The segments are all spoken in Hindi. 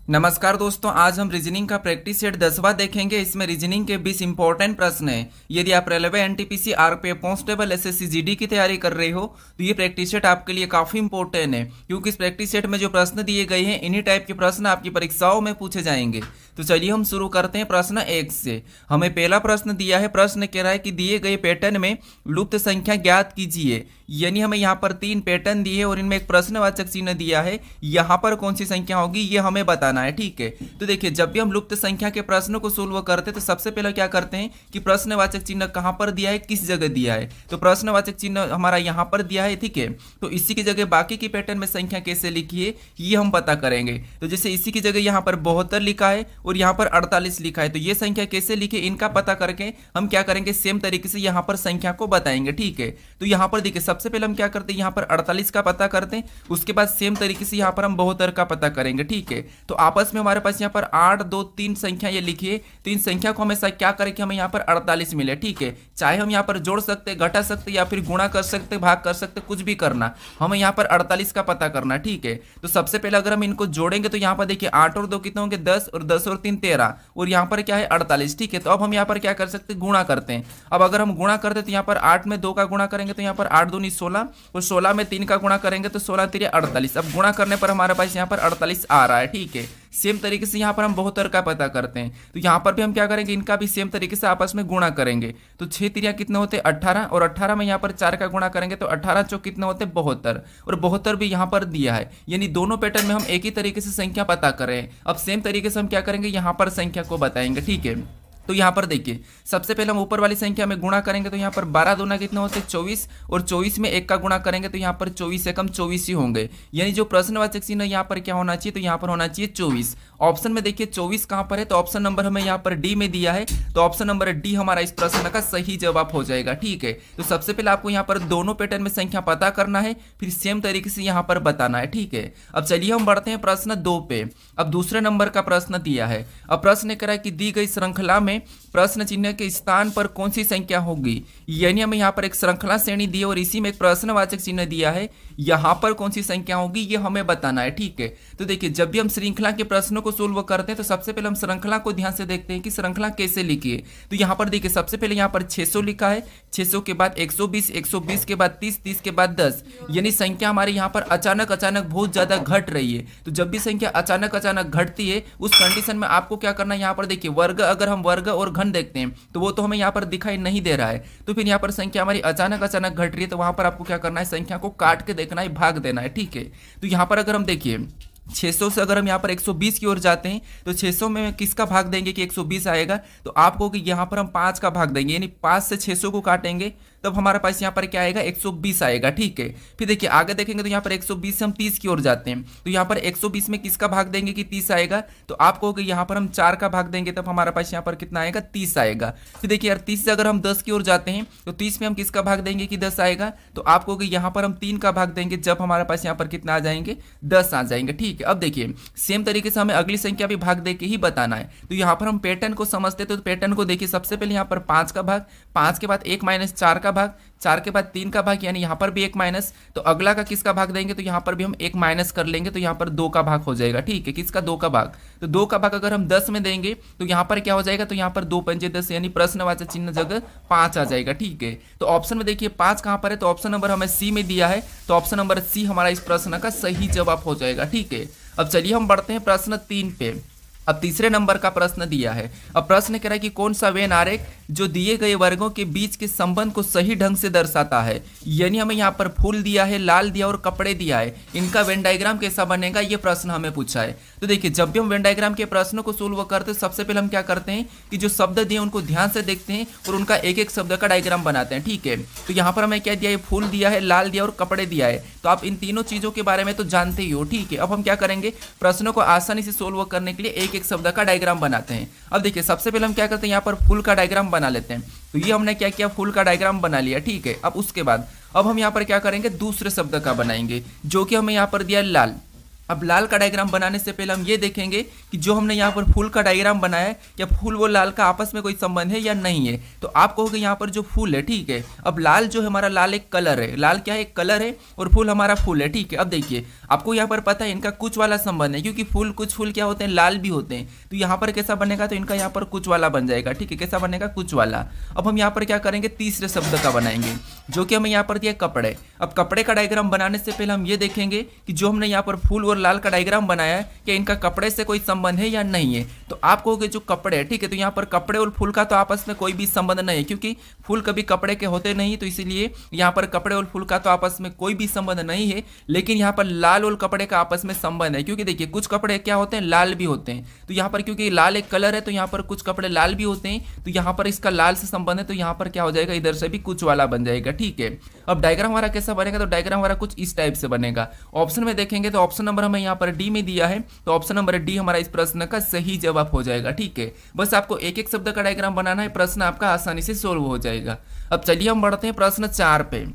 नमस्कार दोस्तों, आज हम रीजनिंग का प्रैक्टिस सेट 10वां देखेंगे। इसमें रीजनिंग के 20 इंपॉर्टेंट प्रश्न हैं। यदि आप railway, NTPC, RPF, constable, SSC, GD की तैयारी कर रहे हो तो ये प्रैक्टिस सेट आपके लिए काफी इंपॉर्टेंट है, क्योंकि इस प्रैक्टिस सेट में जो प्रश्न दिए गए हैं इन्हीं टाइप के प्रश्न आपकी परीक्षाओं में पूछे जाएंगे। तो चलिए हम शुरू करते हैं प्रश्न 1 से। हमें पहला प्रश्न दिया है। प्रश्न कह रहा है कि दिए गए पैटर्न में लुप्त संख्या ज्ञात कीजिए। यानी हमें यहाँ पर 3 पैटर्न दिए हैं और इनमें एक प्रश्नवाचक चिन्ह दिया है। यहाँ पर कौन सी संख्या होगी ये हमें बताना है, ठीक है। तो देखिए, जब भी हम लुप्त संख्या के प्रश्नों को सोल्व करते हैं तो सबसे पहले क्या करते हैं कि प्रश्नवाचक चिन्ह कहाँ पर दिया है, किस जगह दिया है। तो प्रश्नवाचक चिन्ह हमारा यहाँ पर दिया है, ठीक है। तो इसी की जगह बाकी की पैटर्न में संख्या कैसे लिखी है ये हम पता करेंगे। तो जैसे इसी की जगह यहाँ पर 72 लिखा है और यहाँ पर 48 लिखा है, तो ये संख्या कैसे लिखे इनका पता करके हम क्या करेंगे, सेम तरीके से यहाँ पर संख्या को बताएंगे, ठीक है। तो यहाँ पर देखिए, सबसे पहले हम क्या करते हैं, यहाँ पर 48 का पता करते हैं, उसके बाद सेम तरीके से यहाँ पर हम 72 का पता करेंगे, ठीक है। तो आपस में हमारे पास यहाँ पर 8, 2, 3 संख्या ये लिखिए। तो इन संख्या को हमेशा क्या करें कि हमें यहाँ पर 48 मिले, ठीक है। चाहे हम यहाँ पर जोड़ सकते, घटा सकते या फिर गुणा कर सकते, भाग कर सकते, कुछ भी करना, हमें यहाँ पर 48 का पता करना, ठीक है। तो सबसे पहले अगर हम इनको जोड़ेंगे तो यहाँ पर देखिए 8 और 2 कितने होंगे, 10 और 10 और 3 13 और यहाँ पर क्या है 48, ठीक है। तो अब हम यहाँ पर क्या कर सकते हैं, गुणा करते हैं। अब अगर हम गुणा करते तो यहाँ पर 8 में 2 का गुणा करेंगे तो यहाँ पर 8 दूनी 16 और 16 में 3 का गुणा करेंगे तो 16 3 48। अब गुणा करने पर हमारे पास यहाँ पर 48 आ रहा है, ठीक है। सेम तरीके से यहाँ पर हम 72 का पता करते हैं। तो यहाँ पर भी हम क्या करेंगे, इनका भी सेम तरीके से आपस में गुणा करेंगे। तो 6 तिरिया कितने होते हैं 18 और 18 में यहाँ पर 4 का गुणा करेंगे तो 18 चौक कितने होते हैं 72 और 72 भी यहाँ पर दिया है। यानी दोनों पैटर्न में हम एक ही तरीके से संख्या पता कर रहे हैं। अब सेम तरीके से हम क्या करेंगे, यहाँ पर संख्या को बताएंगे, ठीक है। तो यहाँ पर देखिए, सबसे पहले हम ऊपर वाली संख्या में गुणा करेंगे तो यहाँ पर 12 दूना कितने होते हैं 24 और 24 में 1 का गुणा करेंगे तो यहाँ पर 24 से कम 24 ही होंगे। यानी जो प्रश्नवाचक चिन्ह यहाँ पर क्या होना चाहिए, तो यहाँ पर होना चाहिए 24। ऑप्शन में देखिए 24 कहाँ पर है, तो ऑप्शन नंबर हमें यहाँ पर डी में दिया है। तो ऑप्शन नंबर डी हमारा इस प्रश्न का सही जवाब हो जाएगा, ठीक है। तो सबसे पहले आपको यहाँ पर दोनों पैटर्न में संख्या पता करना है, फिर सेम तरीके से यहाँ पर बताना है, ठीक है। अब चलिए हम बढ़ते हैं प्रश्न 2 पे। अब दूसरे नंबर का प्रश्न दिया है। अब प्रश्न कह रहा है कि दी गई श्रृंखला में प्रश्न चिन्ह के स्थान पर कौन सी संख्या होगी। यानी हमें यहाँ पर एक श्रृंखला श्रेणी दी है और इसी में एक प्रश्नवाचक चिन्ह दिया है, यहाँ पर कौन सी संख्या होगी ये हमें बताना है, ठीक है। तो देखिए, जब भी हम श्रृंखला के प्रश्नों को सोल्व करते हैं तो सबसे पहले हम श्रृंखला को ध्यान से देखते हैं कि श्रृंखला कैसे लिखी है। तो यहाँ पर देखिए, सबसे पहले यहाँ पर 600 लिखा है, 600 के बाद 120, 120 के बाद 30, 30 के बाद 10। यानी संख्या हमारे यहाँ पर अचानक बहुत ज्यादा घट रही है। तो जब भी संख्या अचानक घटती है उस कंडीशन में आपको क्या करना है, यहाँ पर देखिए वर्ग, अगर हम वर्ग और घन देखते हैं तो वो तो हमें यहाँ पर दिखाई नहीं दे रहा है। तो फिर यहाँ पर संख्या हमारी अचानक घट रही है तो वहां पर आपको क्या करना है, संख्या को काट के देखना है, भाग देना है, ठीक है। तो यहाँ पर अगर हम देखिए 600 से अगर हम यहाँ पर 120 की ओर जाते हैं तो 600 में किसका भाग देंगे कि 120 आएगा, तो आपको कि यहाँ पर हम 5 का भाग देंगे, यानी 5 से 600 को काटेंगे तब हमारे पास यहाँ पर क्या आएगा 120 आएगा, ठीक है। फिर देखिए आगे देखेंगे तो यहाँ पर 120 से हम 30 की ओर जाते हैं तो यहाँ पर 120 में किसका भाग देंगे कि 30 आएगा, तो आपको कि यहाँ पर हम 4 का भाग देंगे तब हमारे पास यहाँ पर कितना आएगा 30 आएगा। फिर देखिए यार 30 से अगर हम 10 की ओर जाते हैं तो 30 में हम किसका भाग देंगे कि 10 आएगा, तो आपको कि यहाँ पर हम 3 का भाग देंगे जब हमारे पास यहाँ पर कितना आ जाएंगे 10 आ जाएंगे, ठीक है। अब देखिए सेम तरीके से हमें अगली संख्या भी भाग दे के ही बताना है। तो यहाँ पर हम पैटर्न को समझते तो पैटर्न को देखिए, सबसे पहले यहाँ पर 5 का भाग, 5 के बाद 1 माइनस 4 का भाग, 4 के बाद 3 का भाग, यानी यहाँ पर भी 1 माइनस, तो अगला का किसका भाग देंगे तो यहाँ पर भी हम 1 माइनस कर लेंगे तो यहाँ पर 2 का भाग हो जाएगा, ठीक है। किसका 2 का भाग, तो 2 का भाग अगर हम 10 में देंगे तो यहाँ पर क्या हो जाएगा, तो यहाँ पर 2 पंजे 10 यानी प्रश्नवाचक चिन्ह जगह 5 आ जाएगा, ठीक है। तो ऑप्शन में देखिए 5 कहाँ पर है, तो ऑप्शन नंबर हमें सी में दिया है, तो ऑप्शन नंबर सी हमारा इस प्रश्न का सही जवाब हो जाएगा, ठीक है। अब चलिए हम बढ़ते हैं प्रश्न 3 पे। अब तीसरे नंबर का प्रश्न दिया है। अब प्रश्न कह रहा है कि कौन सा वेन आरेख जो दिए गए वर्गों के बीच के संबंध को सही ढंग से दर्शाता है। यानी हमें यहाँ पर फूल दिया है, लाल दिया और कपड़े दिया है, इनका वेन डायग्राम कैसा बनेगा ये प्रश्न हमें पूछा है। तो देखिए, जब भी हम वेन डायग्राम के प्रश्नों को सोल्व करते हैं सबसे पहले हम क्या करते हैं कि जो शब्द दिए उनको ध्यान से देखते हैं और उनका एक एक शब्द का डायग्राम बनाते हैं, ठीक है। तो यहाँ पर हमें क्या दिया है, फूल दिया है, लाल दिया और कपड़े दिया है। तो आप इन तीनों चीजों के बारे में तो जानते ही हो, ठीक है। अब हम क्या करेंगे, प्रश्नों को आसानी से सोल्व करने के लिए एक एक शब्द का डायग्राम बनाते हैं। अब देखिए, सबसे पहले हम क्या करते हैं, यहाँ पर फूल का डायग्राम बना लेते हैं। तो ये हमने क्या किया, फूल का डायग्राम बना लिया, ठीक है। अब उसके बाद अब हम यहाँ पर क्या करेंगे, दूसरे शब्द का बनाएंगे जो कि हमें यहाँ पर दिया लाल। अब लाल का डायग्राम बनाने से पहले हम ये देखेंगे कि जो हमने यहाँ पर फूल का डायग्राम बनाया है क्या फूल वो लाल का आपस में कोई संबंध है या नहीं है। तो आप कहोगे यहाँ पर जो फूल है, ठीक है, अब लाल जो है हमारा, लाल एक कलर है, लाल क्या है, एक कलर है, और फूल हमारा फूल है, ठीक है। अब देखिए आपको यहाँ पर पता है इनका कुछ वाला संबंध है, क्योंकि फूल, कुछ फूल क्या होते हैं, लाल भी होते हैं। तो यहाँ पर कैसा बनेगा, तो इनका यहाँ पर कुछ वाला बन जाएगा, ठीक है, कैसा बनेगा, कुछ वाला। अब हम यहाँ पर क्या करेंगे, तीसरे शब्द का बनाएंगे, जो कि हमें यहाँ पर दिया कपड़े। अब कपड़े का डायग्राम बनाने से पहले हम ये देखेंगे कि जो हमने यहाँ पर फूल और लाल का डायग्राम बनाया है कि इनका कपड़े से कोई संबंध है या नहीं है। तो आप कहोगे जो कपड़े है, ठीक है, तो यहाँ पर कपड़े और फूल का तो आपस में कोई भी संबंध नहीं है, क्योंकि फूल कभी कपड़े के होते नहीं, तो इसीलिए यहाँ पर कपड़े और फूल का तो आपस में कोई भी संबंध नहीं है। लेकिन यहाँ पर लाल और कपड़े का आपस में संबंध है, क्योंकि देखिए कुछ कपड़े क्या होते हैं, लाल भी होते हैं। तो यहाँ पर क्योंकि लाल एक कलर है, तो यहाँ पर कुछ कपड़े लाल भी होते हैं, तो यहाँ पर इसका लाल से संबंध है, तो यहाँ पर क्या हो जाएगा, इधर से भी कुछ वाला बन जाएगा, ठीक है। अब डायग्राम हमारा कैसा बनेगा, तो डायग्राम हमारा कुछ इस टाइप से बनेगा। ऑप्शन में देखेंगे तो ऑप्शन नंबर हमें यहाँ पर डी में दिया है, तो ऑप्शन नंबर डी हमारा इस प्रश्न का सही जवाब हो जाएगा, ठीक है। बस आपको एक एक शब्द का डायग्राम बनाना है, प्रश्न आपका आसानी से सोल्व हो जाएगा। अब चलिए हम बढ़ते हैं प्रश्न 4 पे।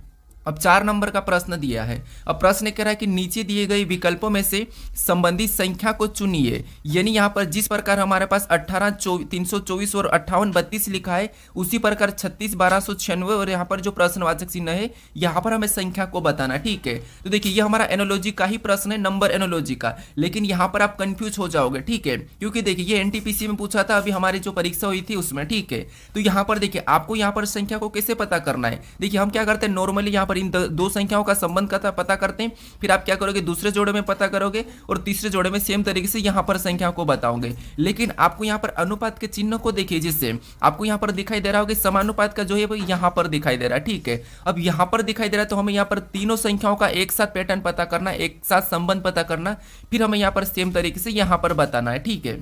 अब 4 नंबर का प्रश्न दिया है। अब प्रश्न कह रहा है कि नीचे दिए गए विकल्पों में से संबंधित संख्या को चुनिए। यानी यहाँ पर जिस प्रकार हमारे पास 18, 324 और 58, 32 लिखा है, उसी प्रकार 36, 1296 और यहाँ पर जो प्रश्नवाचक चिन्ह है, यहाँ पर हमें संख्या को बताना, ठीक है। तो देखिए ये हमारा एनोलॉजी का ही प्रश्न है, नंबर एनोलॉजी का, लेकिन यहाँ पर आप कंफ्यूज हो जाओगे, ठीक है, क्योंकि देखिए ये एनटीपीसी में पूछा था, अभी हमारी जो परीक्षा हुई थी उसमें, ठीक है। तो यहाँ पर देखिए आपको यहाँ पर संख्या को कैसे पता करना है। देखिए हम क्या करते हैं, नॉर्मली यहाँ इन दो संख्याओं का संबंध का पता करते हैं, फिर आप क्या करोगे, दूसरे जोड़े में पता करोगे और तीसरे जोड़े में सेम तरीके से यहां पर संख्या को बताओगे। लेकिन आपको यहां पर अनुपात के चिन्ह को देखिए, जिससे आपको यहां पर दिखाई दे रहा होगा समानुपात का जो है वो यहां पर दिखाई दे रहा है, ठीक है। अब यहां पर दिखाई दे रहा है, तो हमें यहां पर तीनों संख्याओं का एक साथ पैटर्न पता करना, एक साथ संबंध पता करना, फिर हमें यहां पर सेम तरीके से यहां पर बताना है, ठीक है।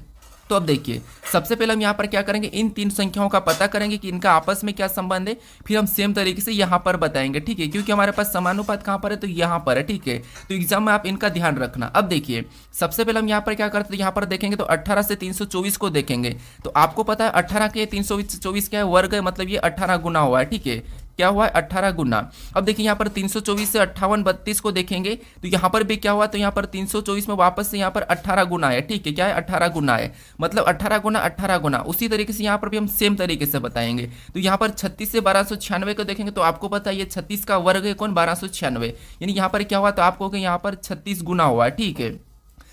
तो अब देखिए सबसे पहले हम यहाँ पर क्या करेंगे, इन 3 संख्याओं का पता करेंगे कि इनका आपस में क्या संबंध है, फिर हम सेम तरीके से यहाँ पर बताएंगे, ठीक है, क्योंकि हमारे पास समानुपात कहाँ पर है, तो यहाँ पर है, ठीक है। तो एग्जाम में आप इनका ध्यान रखना। अब देखिए सबसे पहले हम यहाँ पर क्या करते हैं, यहाँ पर देखेंगे तो 18 से 324 को देखेंगे, तो आपको पता है 18 के 324 क्या है, वर्ग है, मतलब ये 18 गुना हुआ है, ठीक है, क्या हुआ है, 18 गुना। अब देखिए यहाँ पर 324 से 58, 32 को देखेंगे, तो यहाँ पर भी क्या हुआ, तो यहाँ पर 324 में वापस से यहाँ पर 18 गुना है, ठीक है, क्या है, 18 गुना है, मतलब 18 गुना 18 गुना। उसी तरीके से यहाँ पर भी हम सेम तरीके से बताएंगे। तो यहाँ पर 36 से 1296 को देखेंगे, तो आपको पता है ये 36 का वर्ग है कौन, 1296, यानी यहाँ पर क्या हुआ, तो आपको यहाँ पर 36 गुना हुआ है, ठीक है।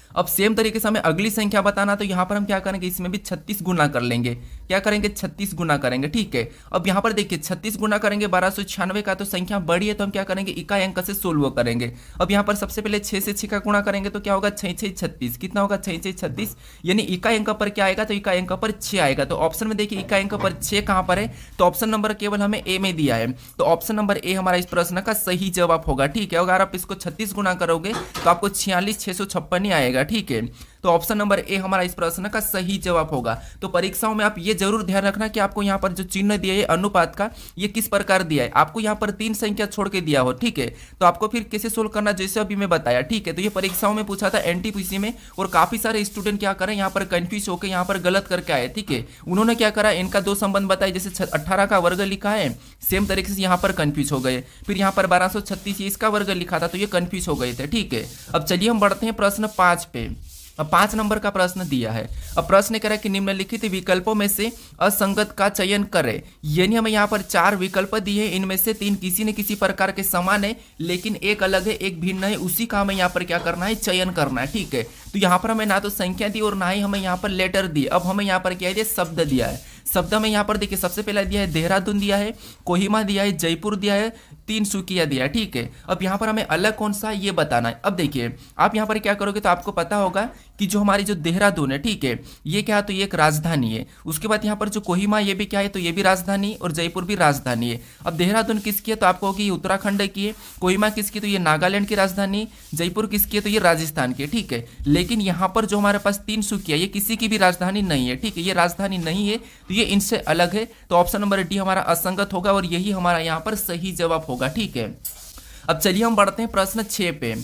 अब सेम तरीके से हमें अगली संख्या बताना, तो यहाँ पर हम क्या करेंगे, इसमें भी 36 गुना कर लेंगे, क्या करेंगे, 36 गुना करेंगे, ठीक है। अब यहाँ पर देखिए 36 गुना करेंगे 1296 का, तो संख्या बड़ी है, तो हम क्या करेंगे, इकाई अंक से सोल्व करेंगे। अब यहाँ पर सबसे पहले 6 से 6 का गुणा करेंगे, तो क्या होगा, 6 6 36, कितना होगा, 6 6 36, यानी इकाई अंक पर क्या आएगा, तो इकाई अंक पर 6 आएगा। तो ऑप्शन में देखिए इकाई अंक पर 6 कहाँ पर है, तो ऑप्शन नंबर केवल हमें ए में दिया है, तो ऑप्शन नंबर ए हमारा इस प्रश्न का सही जवाब होगा, ठीक है। अगर आप इसको 36 गुना करोगे तो आपको 46 656 ही आएगा, ठीक है। तो ऑप्शन नंबर ए हमारा इस प्रश्न का सही जवाब होगा। तो परीक्षाओं में आप ये जरूर ध्यान रखना कि आपको यहाँ पर जो चिन्ह दिया है अनुपात का, ये किस प्रकार दिया है, आपको यहाँ पर 3 संख्या छोड़ के दिया हो, ठीक है, तो आपको फिर कैसे सोल्व करना, जैसे अभी मैं बताया, ठीक है। तो ये परीक्षाओं में पूछा था एनटीपीसी में, और काफी सारे स्टूडेंट क्या करें, यहाँ पर कंफ्यूज होकर यहाँ पर गलत करके आए, ठीक है। उन्होंने क्या करा, इनका 2 संबंध बताए, जैसे 18 का वर्ग लिखा है, सेम तरीके से यहाँ पर कंफ्यूज हो गए, फिर यहाँ पर 1236 इसका वर्ग लिखा था, तो ये कंफ्यूज हो गए थे, ठीक है। अब चलिए हम बढ़ते हैं प्रश्न 5 पे। अब 5 नंबर का प्रश्न दिया है। अब प्रश्न कह रहा है कि निम्नलिखित विकल्पों में से असंगत का चयन करें। यानी हमें यहाँ पर 4 विकल्प दिए हैं, इनमें से 3 किसी न किसी प्रकार के समान है, लेकिन एक अलग है, एक भिन्न है, उसी का हमें यहाँ पर क्या करना है, चयन करना है, ठीक है। तो यहाँ पर हमें ना तो संख्या दी और ना ही हमें यहाँ पर लेटर दी। अब हमें यहाँ पर क्या है, शब्द दिया है। शब्द में यहाँ पर देखिए सबसे पहला दिया है देहरादून दिया है, कोहिमा दिया है, जयपुर दिया है, तिनसुकिया दिया है, ठीक है। अब यहाँ पर हमें अलग कौन सा है ये बताना है। अब देखिए आप यहाँ पर क्या करोगे, तो आपको पता होगा कि जो हमारी जो देहरादून है, ठीक है, ये क्या है, तो ये एक राजधानी है। उसके बाद यहाँ पर जो कोहिमा ये भी क्या है, तो ये भी राजधानी, और जयपुर भी राजधानी है। अब देहरादून किसकी है, तो आपको होगी उत्तराखंड की है, कोहिमा किसकी, तो ये नागालैंड की राजधानी, जयपुर किसकी है, तो ये राजस्थान की है, ठीक है। लेकिन यहाँ पर जो हमारे पास तिनसुकिया, ये किसी की भी राजधानी नहीं है, ठीक है, ये राजधानी नहीं है, तो ये इनसे अलग है। तो ऑप्शन नंबर डी हमारा असंगत होगा और यही हमारा यहाँ पर सही जवाब होगा, ठीक है। अब चलिए हम बढ़ते हैं प्रश्न 6 पे।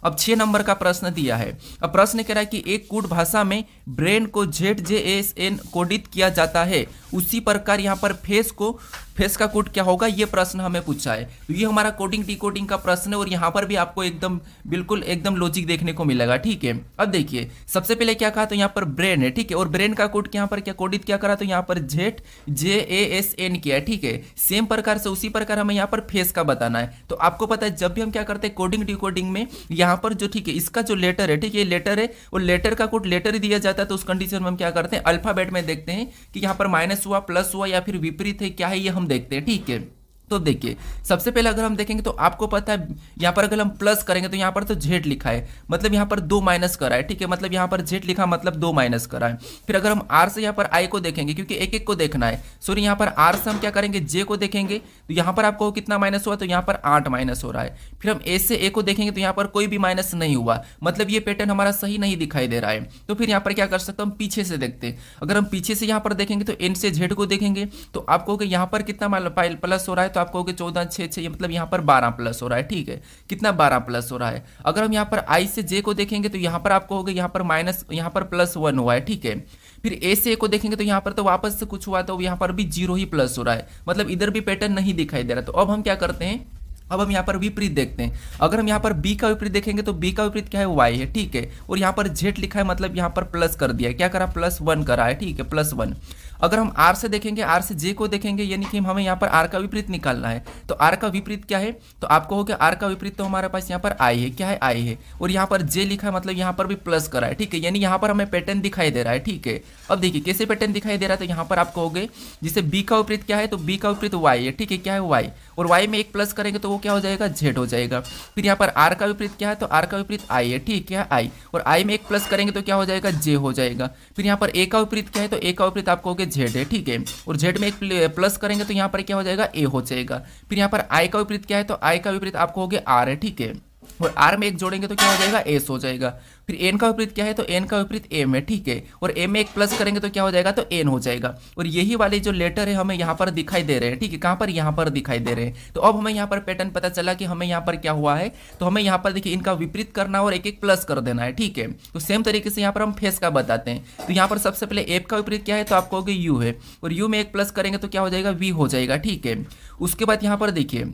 अब 6 नंबर का प्रश्न दिया है। अब प्रश्न कह रहा है कि एक कूट भाषा में ब्रेन को ZJSN कोडित किया जाता है, उसी प्रकार यहाँ पर फेस को फेस का कोड क्या होगा, ये प्रश्न हमें पूछा है। तो ये हमारा कोडिंग डिकोडिंग का प्रश्न है और यहाँ पर भी आपको एकदम बिल्कुल एकदम लॉजिक देखने को मिलेगा, ठीक है। अब देखिए सबसे पहले क्या कहा, तो यहाँ पर ब्रेन है, ठीक है, और ब्रेन का कोड यहाँ पर क्या कोडित क्या करा, तो यहाँ पर ZJASN किया है, ठीक है। सेम प्रकार से उसी प्रकार हमें यहाँ पर फेस का बताना है। तो आपको पता है जब भी हम क्या करते हैं कोडिंग डिकोडिंग में, यहाँ पर जो ठीक है इसका जो लेटर है, ठीक है, ये लेटर है और लेटर का कोड लेटर ही दिया जाता है, तो उस कंडीशन में हम क्या करते हैं अल्फाबेट में देखते हैं कि यहाँ पर माइनस हुआ, प्लस हुआ या फिर विपरीत है, क्या है ये हम देखते हैं, ठीक है। तो देखिए सबसे पहले अगर हम देखेंगे तो आपको पता है यहाँ पर अगर हम प्लस करेंगे तो यहाँ पर तो Z लिखा है, मतलब यहाँ पर 2 माइनस करा है, ठीक है, मतलब यहाँ पर Z लिखा मतलब 2 माइनस करा है। फिर अगर हम R से यहाँ पर I को देखेंगे, क्योंकि एक एक को देखना है, सॉरी यहाँ पर R से हम क्या करेंगे J को देखेंगे, तो यहाँ पर आपको कितना माइनस हुआ, तो यहाँ पर 8 माइनस हो रहा है। फिर हम A से A को देखेंगे तो यहाँ पर कोई भी माइनस नहीं हुआ, मतलब ये पैटर्न हमारा सही नहीं दिखाई दे रहा है। तो फिर यहाँ पर क्या कर सकते हैं, हम पीछे से देखते हैं। अगर हम पीछे से यहाँ पर देखेंगे तो N से Z को देखेंगे तो आपको यहाँ पर कितना प्लस हो रहा है, तो आपको 14 6 6, मतलब यहाँ पर 12 प्लस हो रहा है, ठीक है, कितना 12 प्लस हो रहा है। अगर हम यहाँ पर I से J को देखेंगे तो यहाँ पर आपको होगा यहाँ पर माइनस, यहाँ पर +1 हुआ है, ठीक है। फिर A से A को देखेंगे तो यहाँ पर तो वापस से कुछ हुआ, तो यहाँ पर भी 0 ही प्लस हो रहा है, मतलब इधर भी पैटर्न नहीं दिखाई दे रहा। तो अब हम क्या करते हैं, अब हम यहाँ पर विपरीत देखते हैं। अगर हम यहाँ पर B का विपरीत देखेंगे तो B का विपरीत क्या है, Y है, ठीक है, और यहाँ पर Z लिखा है, मतलब यहाँ पर प्लस कर दिया है, क्या करा, +1 करा है, ठीक है, +1। अगर हम R से देखेंगे, R से J को देखेंगे, यानी कि हमें यहाँ पर R का विपरीत निकालना है। तो R का विपरीत क्या है, तो आपको हो गया R का विपरीत, तो हमारे पास यहाँ पर I है, क्या है, I है, और यहाँ पर J लिखा है, मतलब यहाँ पर भी प्लस करा है, ठीक है, यानी यहाँ पर हमें पैटर्न दिखाई दे रहा है, ठीक है। अब देखिए कैसे पैटर्न दिखाई दे रहा है, तो यहाँ पर आपको हो गए जिसे B का विपरीत क्या है, तो B का विपरीत Y है, ठीक है, क्या है, Y, और Y में एक प्लस करेंगे तो वो क्या हो जाएगा, Z हो जाएगा। फिर यहाँ पर R का विपरीत क्या है, तो R का विपरीत I है, ठीक है, I, और I में एक प्लस करेंगे तो क्या हो जाएगा, J हो जाएगा। फिर यहाँ पर A का विपरीत क्या है, तो A का विपरीत आपको हो गया Z है, ठीक है, और Z में एक प्लस करेंगे तो यहाँ पर क्या हो जाएगा, A हो जाएगा। फिर यहाँ पर I का विपरीत क्या है, तो I का विपरीत आपको हो गया R है, ठीक है, और R में एक जोड़ेंगे तो क्या हो जाएगा, S हो जाएगा। फिर N का विपरीत क्या है, तो N का विपरीत M है, ठीक है, और M में एक प्लस करेंगे तो क्या हो जाएगा, तो N हो जाएगा। और यही वाले जो लेटर है हमें यहाँ पर दिखाई दे रहे हैं, ठीक है, कहाँ पर, यहाँ पर दिखाई दे रहे हैं। तो अब हमें यहाँ पर पैटर्न पता चला कि हमें यहाँ पर क्या हुआ है, तो हमें यहाँ पर देखिए इनका विपरीत करना और एक एक प्लस कर देना है, ठीक है। तो सेम तरीके से यहाँ पर हम फेस का बताते हैं। तो यहाँ पर सबसे पहले एफ का विपरीत क्या है, तो आपको होगा U है, और U में एक प्लस करेंगे तो क्या हो जाएगा, V हो जाएगा, ठीक है। उसके बाद यहाँ पर देखिए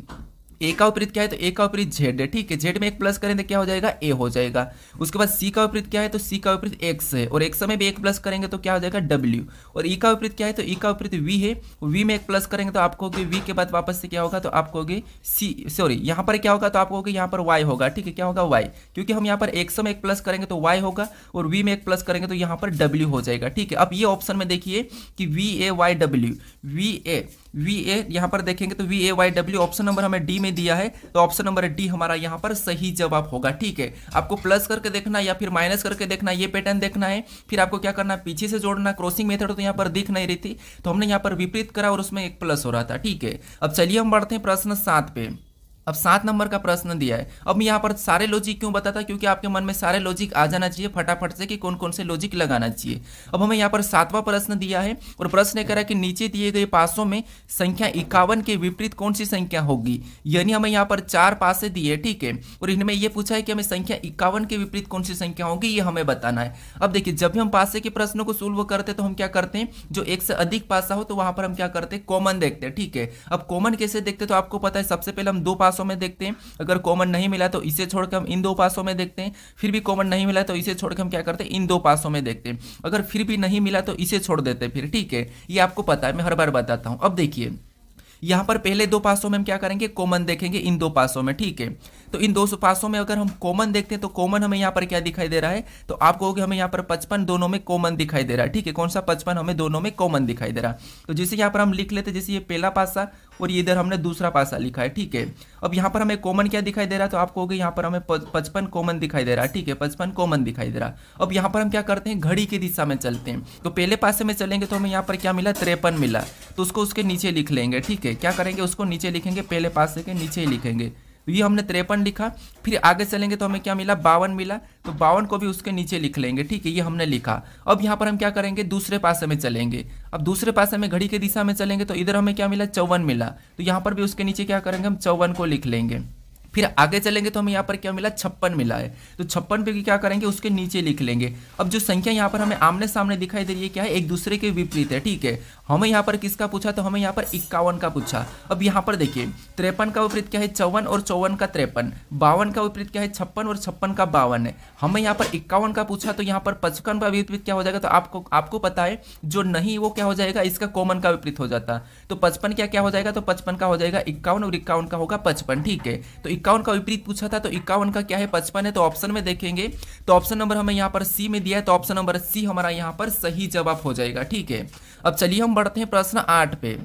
ए का विपरीत क्या है, तो ए का विपरीत Z है, ठीक है, Z में एक प्लस करें तो क्या हो जाएगा, A हो जाएगा। उसके बाद C का विपरीत क्या है, तो C का विपरीत X है, और X में भी एक प्लस करेंगे तो क्या हो जाएगा, W। और E का विपरीत क्या है, तो E का विपरीत V है, V में एक प्लस करेंगे तो आपको होगी V के बाद वापस से क्या होगा, तो आपको होगी यहाँ पर क्या होगा, तो आपको होगी यहाँ पर Y होगा, ठीक है, क्या होगा, Y, क्योंकि हम यहाँ पर X में एक प्लस करेंगे तो Y होगा, और V में एक प्लस करेंगे तो यहाँ पर W हो जाएगा, ठीक है। अब ये ऑप्शन में देखिए कि VAYW, VA यहाँ पर देखेंगे तो VAYW ऑप्शन नंबर हमें D में दिया है, तो ऑप्शन नंबर D हमारा यहाँ पर सही जवाब होगा, ठीक है। आपको प्लस करके देखना या फिर माइनस करके देखना, ये पैटर्न देखना है। फिर आपको क्या करना, पीछे से जोड़ना, क्रॉसिंग मेथड तो यहाँ पर दिख नहीं रही थी, तो हमने यहाँ पर विपरीत करा और उसमें एक प्लस हो रहा था, ठीक है। अब चलिए हम बढ़ते हैं प्रश्न 7 पे। अब 7 नंबर का प्रश्न दिया है। अब यहाँ पर सारे लॉजिक क्यों बताता, क्योंकि आपके मन में सारे लॉजिक आ जाना चाहिए फटाफट से कि कौन कौन से लॉजिक लगाना चाहिए। अब हमें यहाँ पर 7वां प्रश्न दिया है और प्रश्न कह रहा है कि नीचे दिए गए पासों में संख्या 51 के विपरीत कौन सी संख्या होगी। यानी हमें यहाँ पर 4 पासे दिए, ठीक है, और इनमें यह पूछा है कि हमें संख्या 51 के विपरीत कौन सी संख्या होगी, ये हमें बताना है। अब देखिए जब भी हम पासे के प्रश्नों को सोल्व करते हैं तो हम क्या करते हैं, जो एक से अधिक पासा हो तो वहां पर हम क्या करते हैं, कॉमन देखते हैं, ठीक है। अब कॉमन कैसे देखते हैं, तो आपको पता है सबसे पहले हम 2 पासों में देखते हैं, अगर कॉमन नहीं मिला तो इसे छोड़कर हम इन 2 पासों में देखते हैं, फिर भी कॉमन नहीं मिला तो इसे छोड़कर हम क्या करते हैं, इन 2 पासों में देखते हैं, अगर फिर भी नहीं मिला तो इसे छोड़ देते हैं फिर, ठीक है। ये आपको पता है, मैं हर बार बताता हूं। अब देखिए यहाँ पर पहले 2 पासों में हम क्या करेंगे, कॉमन देखेंगे इन 2 पासों में, ठीक है। तो इन 2 पासों में अगर हम कॉमन देखते हैं तो कॉमन हमें यहाँ पर क्या दिखाई दे रहा है, तो आप कहोगे हमें यहाँ पर 55 दोनों में कॉमन दिखाई दे रहा है, ठीक है। कौन सा 55 हमें दोनों में कॉमन दिखाई दे रहा है, तो जैसे यहाँ पर हम लिख लेते, जैसे ये पहला पासा और इधर हमने दूसरा पासा लिखा है, ठीक है। अब यहाँ पर हमें कॉमन क्या दिखाई दे रहा है, तो आप कहोगे यहाँ पर हमें 55 कॉमन दिखाई दे रहा है, ठीक है, 55 कॉमन दिखाई दे रहा है। अब यहाँ पर हम क्या करते हैं, घड़ी की दिशा में चलते हैं, तो पहले पासे में चलेंगे तो हमें यहाँ पर क्या मिला, 53 मिला, तो उसको उसके नीचे लिख लेंगे, ठीक है। क्या करेंगे, उसको नीचे लिखेंगे, पहले पासे के नीचे ही लिखेंगे, तो ये हमने 53 लिखा। फिर आगे चलेंगे तो हमें क्या मिला, 52 मिला, तो 52 को भी उसके नीचे लिख लेंगे, ठीक है, ये हमने लिखा। अब यहाँ पर हम क्या करेंगे, दूसरे पासे में चलेंगे। अब दूसरे पासे में घड़ी की दिशा में चलेंगे तो इधर हमें क्या मिला, 54 मिला, तो यहाँ पर भी उसके नीचे क्या करेंगे, हम 54 को लिख लेंगे। फिर आगे चलेंगे तो हमें यहाँ पर क्या मिला, 56 मिला है। तो 56 पे क्या करेंगे, उसके नीचे लिख लेंगे। अब जो संख्या यहाँ पर हमें आमने सामने दिखाई दे रही है क्या है, एक दूसरे के विपरीत है, ठीक है। हमें यहाँ पर किसका पूछा, तो हमें यहाँ पर 51 का पूछा। अब यहाँ पर देखिए 53 का विपरीत क्या है, 54 और 54 का 53, 52 का विपरीत क्या है, 56 और 56 का 52 है। हमें यहाँ पर 51 का पूछा, तो यहाँ पर 55 का विपरीत क्या हो जाएगा, तो आपको पता है जो नहीं वो क्या हो जाएगा, इसका कॉमन का विपरीत हो जाता। तो 55 क्या हो जाएगा, तो 55 का हो जाएगा 51 और 51 का होगा 55, ठीक है। तो 51 का विपरीत पूछा था, तो 51 का क्या है, 55 है। तो ऑप्शन में देखेंगे तो ऑप्शन नंबर हमें यहाँ पर सी में दिया है, तो ऑप्शन नंबर सी हमारा यहाँ पर सही जवाब हो जाएगा, ठीक है। अब चलिए हम बढ़ते हैं प्रश्न 8 पे।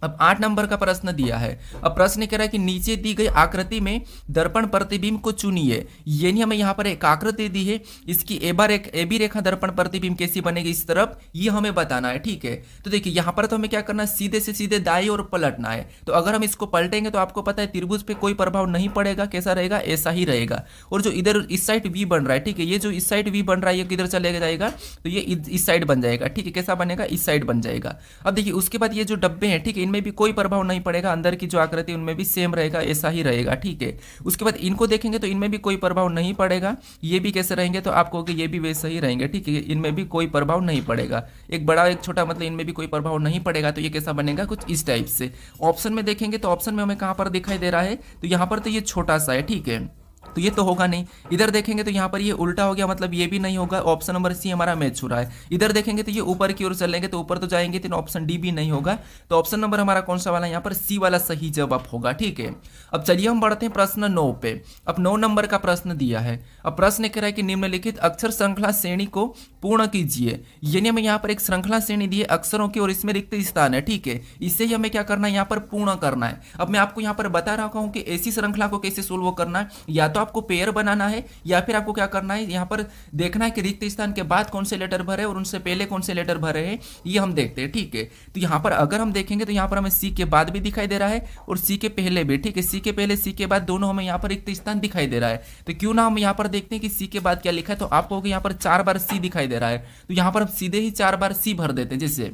अब 8 नंबर का प्रश्न दिया है। अब प्रश्न कह रहा है कि नीचे दी गई आकृति में दर्पण प्रतिबिंब को चुनिए। यानी हमें यहाँ पर एक आकृति दी है, इसकी ए बी रेखा दर्पण प्रतिबिंब कैसी बनेगी इस तरफ, ये हमें बताना है, ठीक है। तो देखिए यहाँ पर तो हमें क्या करना है, सीधे से सीधे दाएं और पलटना है। तो अगर हम इसको पलटेंगे तो आपको पता है त्रिभुज पे कोई प्रभाव नहीं पड़ेगा, कैसा रहेगा, ऐसा ही रहेगा। और जो इधर इस साइड वी बन रहा है, ठीक है, ये जो इस साइड वी बन रहा है ये किधर चलेगा जाएगा, तो ये इस साइड बन जाएगा, ठीक है। कैसा बनेगा, इस साइड बन जाएगा। अब देखिए उसके बाद ये जो डब्बे हैं, ठीक है, इनमें भी कोई प्रभाव नहीं पड़ेगा, अंदर की जो आकृति उनमें भी सेम रहेगा, ऐसा ही रहेगा, ठीक है। उसके बाद इनको देखेंगे तो इनमें भी कोई प्रभाव नहीं पड़ेगा, ये भी कैसे रहेंगे, तो आपको ये भी वैसे ही रहेंगे, ठीक है। इनमें भी कोई प्रभाव नहीं पड़ेगा, एक बड़ा एक छोटा मतलब इनमें भी कोई प्रभाव नहीं पड़ेगा। तो ये कैसा बनेगा, कुछ इस टाइप से। ऑप्शन में देखेंगे तो ऑप्शन में हमें कहां पर दिखाई दे रहा है, तो यहां पर तो ये छोटा सा है, ठीक है, तो ये तो होगा नहीं। इधर देखेंगे तो यहाँ पर ये उल्टा हो गया, मतलब ये भी नहीं होगा। ऑप्शन नंबर सी हमारा मैच हो रहा है। इधर देखेंगे तो ये ऊपर की ओर चलेंगे तो ऊपर तो जाएंगे, तो ऑप्शन डी भी नहीं होगा। तो ऑप्शन नंबर हमारा कौन सा वाला, यहाँ पर सी वाला सही जवाब होगा, ठीक है। अब चलिए हम बढ़ते हैं प्रश्न 9 पे। अब 9 नंबर का प्रश्न दिया है। अब प्रश्न कह रहा है कि निम्नलिखित अक्षर श्रृंखला श्रेणी को पूर्ण कीजिए। यानी हमें यहाँ पर एक श्रृंखला श्रेणी दी है अक्षरों की और इसमें रिक्त स्थान है, ठीक है। इससे ही हमें क्या करना है, यहाँ पर पूर्ण करना है। अब मैं आपको यहाँ पर बता रहा हूँ कि ऐसी श्रृंखला को कैसे सोल्व करना है, या तो आपको पेयर बनाना है या फिर आपको क्या करना है, यहाँ पर देखना है कि रिक्त स्थान के बाद कौन से लेटर भरे और उनसे पहले कौन से लेटर भरे हैं, ये हम देखते हैं, ठीक है। तो यहाँ पर अगर हम देखेंगे तो यहाँ पर हमें सी के बाद भी दिखाई दे रहा है और सी के पहले भी, ठीक है। सी के पहले सी के बाद दोनों हमें यहाँ पर रिक्त स्थान दिखाई दे रहा है। तो क्यों ना हम यहाँ पर देखते हैं कि सी के बाद क्या लिखा है, तो आपको यहाँ पर 4 बार सी दिखाई दे रहा है, तो यहाँ पर हम सीधे ही 4 बार सी भर देते हैं। जैसे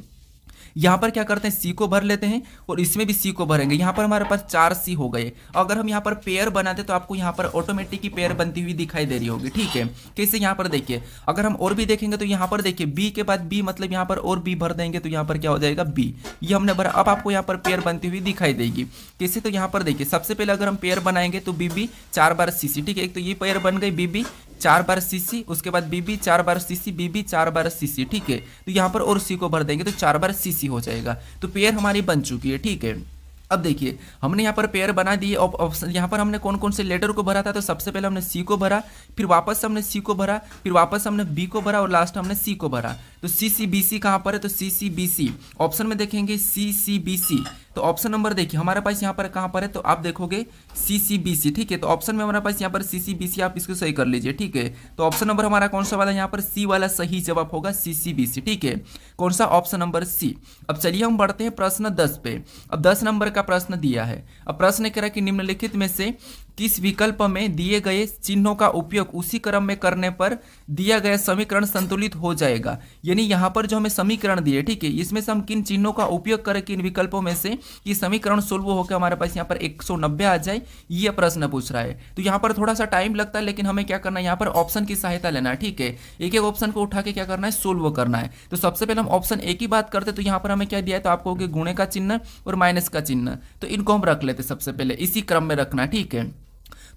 यहाँ पर क्या करते हैं, सी को भर लेते हैं और इसमें भी सी को भरेंगे। यहाँ पर हमारे पास 4 सी हो गए। अगर हम यहाँ पर पेयर बनाते तो आपको यहाँ पर ऑटोमेटिक ही पेयर बनती हुई दिखाई दे रही होगी, ठीक है। कैसे, यहाँ पर देखिए, अगर हम और भी देखेंगे तो यहाँ पर देखिए बी के बाद बी, मतलब यहाँ पर और बी भर देंगे तो यहाँ पर क्या हो जाएगा, बी, ये हमने भरा। अब आपको यहाँ पर पेयर बनती हुई दिखाई देगी। कैसे, तो यहाँ पर देखिए सबसे पहले अगर हम पेयर बनाएंगे तो बी बी 4 बार सी सी, ठीक है। एक तो ये पेयर बन गई, बी बी 4 बार सी सी, उसके बाद बी बी 4 बार सी सी, बी बी 4 बार सी सी, ठीक है। तो यहाँ पर और सी को भर देंगे तो 4 बार सी सी हो जाएगा। तो पेयर हमारी बन चुकी है, ठीक है। अब देखिए हमने यहाँ पर पेयर बना दिए। ऑप्शन यहाँ पर हमने कौन कौन से लेटर को भरा था, तो सबसे पहले हमने सी को भरा, फिर वापस हमने सी को भरा, फिर वापस हमने बी को भरा और लास्ट हमने सी को भरा। तो सी सी बी सी कहाँ पर है, तो सी सी बी सी ऑप्शन में देखेंगे, सी सी बी सी। तो ऑप्शन नंबर देखिए हमारे पास यहाँ पर कहाँ पर है, तो आप देखोगे सी सी बी सी, ठीक है। तो ऑप्शन में हमारे पास यहाँ पर सी सी बी सी, आप इसको सही कर लीजिए, ठीक है। तो ऑप्शन नंबर हमारा कौन सा वाला, यहाँ पर सी वाला सही जवाब होगा, सी सी बी सी, ठीक है। कौन सा, ऑप्शन नंबर सी। अब चलिए हम बढ़ते हैं प्रश्न 10 पे। अब 10 नंबर का प्रश्न दिया है। अब प्रश्न कह रहा है कि निम्नलिखित में से किस विकल्प में दिए गए चिन्हों का उपयोग उसी क्रम में करने पर दिया गया समीकरण संतुलित हो जाएगा। यानी यहाँ पर जो हमें समीकरण दिए, ठीक है, इसमें से हम किन चिन्हों का उपयोग करें, किन विकल्पों में से कि समीकरण सोल्व होकर हमारे पास यहाँ पर 190 आ जाए, ये प्रश्न पूछ रहा है। तो यहाँ पर थोड़ा सा टाइम लगता है, लेकिन हमें क्या करना है, यहाँ पर ऑप्शन की सहायता लेना है, ठीक है। एक एक ऑप्शन को उठा के क्या करना है, सोल्व करना है। तो सबसे पहले हम ऑप्शन ए की बात करते, तो यहाँ पर हमें क्या दिया है, तो आपको गुणे का चिन्ह और माइनस का चिन्ह, तो इनको हम रख लेते सबसे पहले, इसी क्रम में रखना, ठीक है।